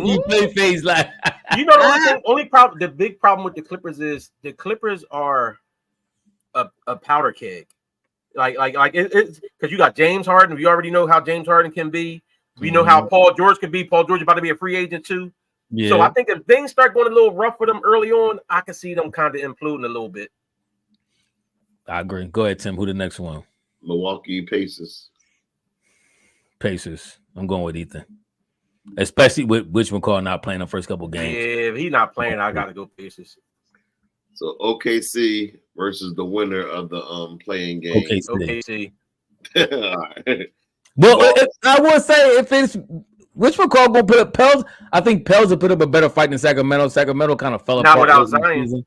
S4: You play phase like.
S2: You know the big problem with the Clippers is the Clippers are a powder keg. Like it's because you got James Harden. We already know how James Harden can be. We know how Paul George can be. Paul George is about to be a free agent too. Yeah. So I think if things start going a little rough for them early on, I can see them kind of imploding a little bit.
S4: I agree. Go ahead, Tim. Who the next one?
S3: Milwaukee Pacers.
S4: I'm going with Ethan. especially with McCall not playing the first couple games.
S2: Yeah, if he's not playing, I gotta go Pacers.
S3: So OKC versus the winner of the playing game.
S2: OKC.
S3: All right.
S4: Well, I will say if it's which McCall gonna put up Pels, I think Pels will put up a better fight than Sacramento. Sacramento kind of fell apart.
S2: Not without Zion.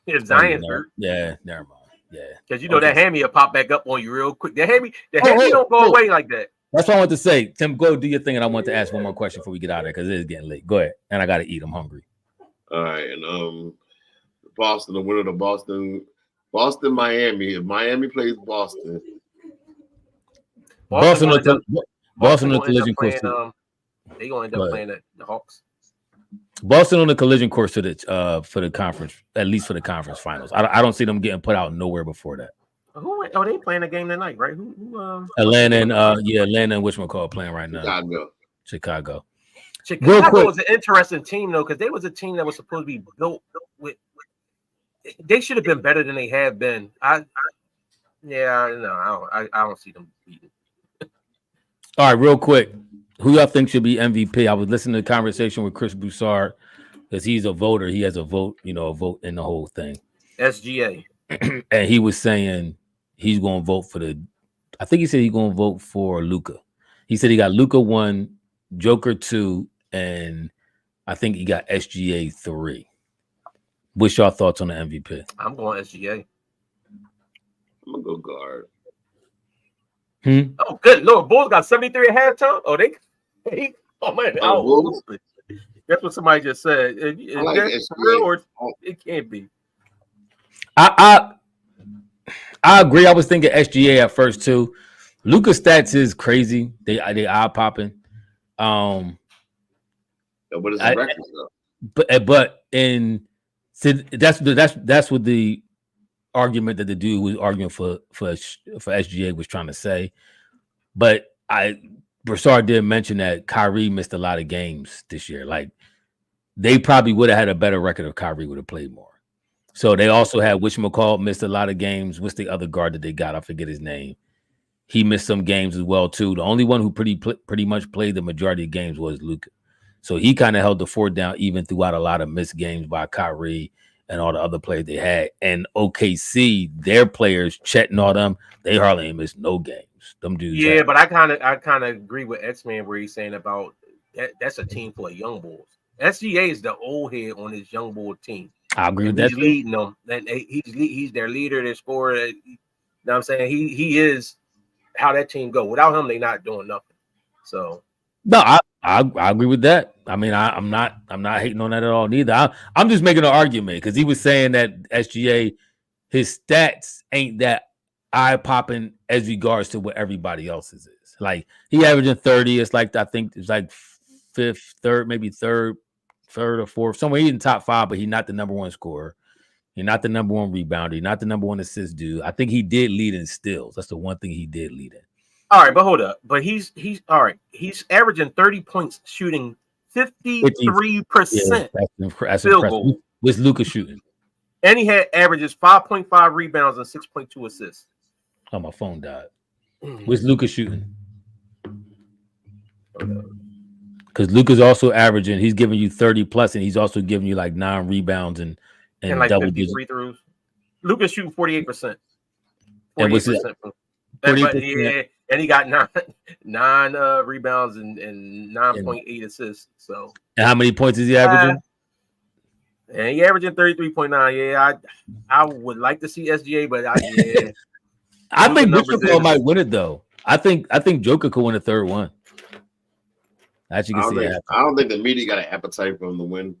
S2: If Zion's hurt.
S4: Yeah, never mind. Yeah.
S2: Because you know that hammy will pop back up on you real quick. The hammy don't go away like that.
S4: That's what I want to say. Tim, go do your thing, and I want to ask one more question before we get out of there because it is getting late. Go ahead. And I gotta eat. I'm hungry.
S3: All right, and Boston, the winner of Boston, Miami. If Miami plays Boston
S4: on the collision course.
S2: They gonna end up playing the Hawks.
S4: Boston on the collision course to the for the conference, at least for the conference finals. I don't see them getting put out nowhere before that.
S2: They playing a game tonight, right?
S4: Atlanta and Atlanta and whatchamacallit playing right now. Chicago
S2: was an interesting team though, because they was a team that was supposed to be built with. They should have been better than they have been. I don't see them beating.
S4: All right, real quick, who y'all think should be MVP? I was listening to the conversation with Chris Broussard because he's a voter. He has a vote, a vote in the whole thing.
S2: SGA,
S4: and he was saying he's going to vote for I think he said he's going to vote for Luka. He said he got Luka 1, Joker 2, and I think he got SGA 3. What's your thoughts on the MVP?
S2: I'm going SGA.
S3: I'm gonna go guard.
S2: Oh, good Lord, Bulls got 73 at halftime. Oh, oh man, that's what somebody just said. That's real, or it can't be.
S4: I agree. I was thinking SGA at first too. Luka's stats is crazy. They eye popping.
S3: What is the record though?
S4: But that's what the argument that the dude was arguing for SGA was trying to say. But Broussard did mention that Kyrie missed a lot of games this year. Like they probably would have had a better record if Kyrie would have played more. So they also had McCall missed a lot of games. What's the other guard that they got? I forget his name. He missed some games as well too. The only one who pretty much played the majority of games was Luka. So he kind of held the fort down even throughout a lot of missed games by Kyrie and all the other players they had. And OKC, their players, Chet and all them, they hardly missed no games. Them dudes.
S2: Yeah, but I kind of agree with X-Man where he's saying about that's a team full of young bulls. SGA is the old head on his young bull team.
S4: I agree with that.
S2: He's leading them. And he's their leader, their scorer. You know what I'm saying? He is how that team go. Without him, they're not doing nothing. So
S4: no, I agree with that. I mean, I'm not hating on that at all neither. I'm just making an argument because he was saying that SGA, his stats ain't that eye popping as regards to what everybody else's is. Like he averaging 30. It's like I think it's like fifth, third, maybe third or fourth, somewhere he's in top 5, but he's not the number one scorer. He's not the number one rebounder. He's not the number one assist dude. I think he did lead in steals. That's the one thing he did lead in.
S2: All right, but hold up. But he's all right. He's averaging 30 points, shooting 53%.
S4: That's field goal. What's Luka shooting?
S2: And he had averages 5.5 rebounds and 6.2 assists.
S4: Oh, my phone died. What's Luka shooting? Because Luka's also averaging. He's giving you 30 plus, and he's also giving you like 9 rebounds and
S2: like
S4: double
S2: 50 free throws. Luka's shooting 48%.
S4: 48%.
S2: And he got nine rebounds and 9.8 assists. So,
S4: and how many points is he averaging?
S2: And he averaging 33.9. Yeah, I would like to see SGA, but
S4: I think Joker might win it though. I think Joker could win a third one. As you can see,
S3: I don't think the media got an appetite for him to win.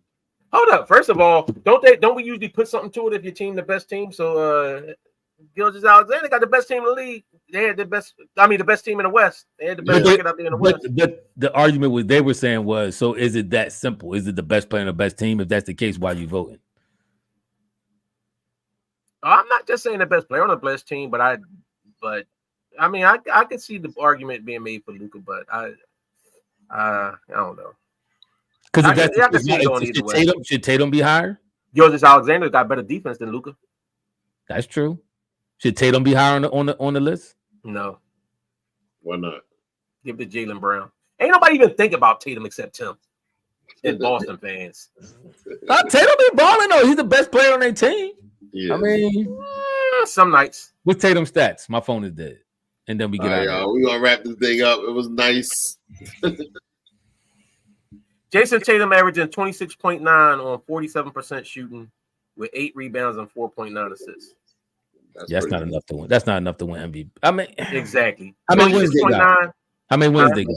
S2: Hold up. First of all, don't we usually put something to it if your team the best team? So Gilgeous-Alexander got the best team in the league. They had the best team in the West. They had the best record out there in the West.
S4: But the argument they were saying was, so is it that simple? Is it the best player and the best team? If that's the case, why are you voting?
S2: I'm not just saying the best player on the best team, but I could see the argument being made for Luka, but I don't know.
S4: Because should Tatum be higher?
S2: Gilgeous-Alexander got better defense than Luka.
S4: That's true. Should Tatum be higher on the list?
S2: No.
S3: Why not?
S2: Give it to Jaylen Brown. Ain't nobody even think about Tatum except Tim and Boston fans.
S4: Tatum be balling though. He's the best player on their team.
S3: Yeah.
S4: I mean,
S2: some nights.
S4: what's Tatum's stats? My phone is dead. And then we get out.
S3: Y'all, we gonna wrap this thing up. It was nice.
S2: Jason Tatum averaging 26.9 on 47% shooting with 8 rebounds and 4.9 assists.
S4: That's not enough to win. That's not enough to win MVP. I mean,
S2: exactly.
S4: How many wins they got? How many wins they got?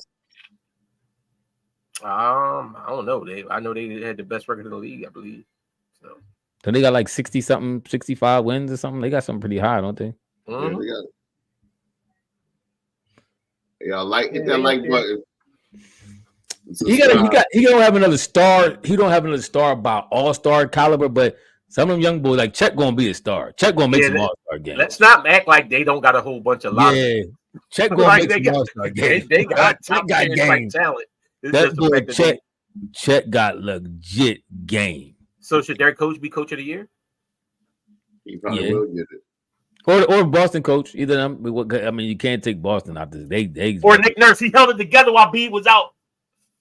S2: I don't know. I know they had the best record in the league, I believe. So
S4: they got like 60 something, 65 wins or something. They got something pretty high, don't they?
S3: Yeah, they got it. Yeah, hit that like button.
S4: He don't have another star. He don't have another star about all-star caliber, but some of them young boys like Chet gonna be a star. Chet gonna make some all-star games.
S2: Let's not act like they don't got a whole bunch of lot.
S4: Yeah, Chet gonna make some all-star games.
S2: They got top game talent.
S4: That boy Chet got legit game.
S2: So should their coach be coach of the year?
S3: He probably will get it.
S4: Or Boston coach, either of them. I mean, you can't take Boston out this. They
S2: or Nick Nurse. He held it together while Bede was out.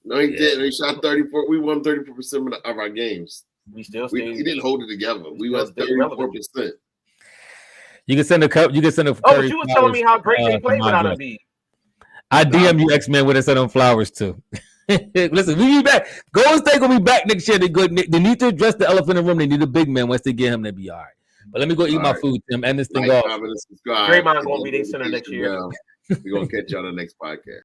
S3: No, he didn't. He shot 34. We won 34% of our games.
S2: We still
S3: he didn't hold it together. We won 34%.
S4: You can send a cup. You can send a.
S2: Oh, but you were telling me how great they played without Embiid.
S4: I DM you, X-Men, where they send them flowers too. Listen, we be back. Golden State gonna be back next year. They need to address the elephant in the room. They need a big man. Once they get him, they be all right. But let me go eat my food, Tim. End this thing off.
S2: Draymond's gonna be their center next year.
S3: We're gonna catch you on the next podcast.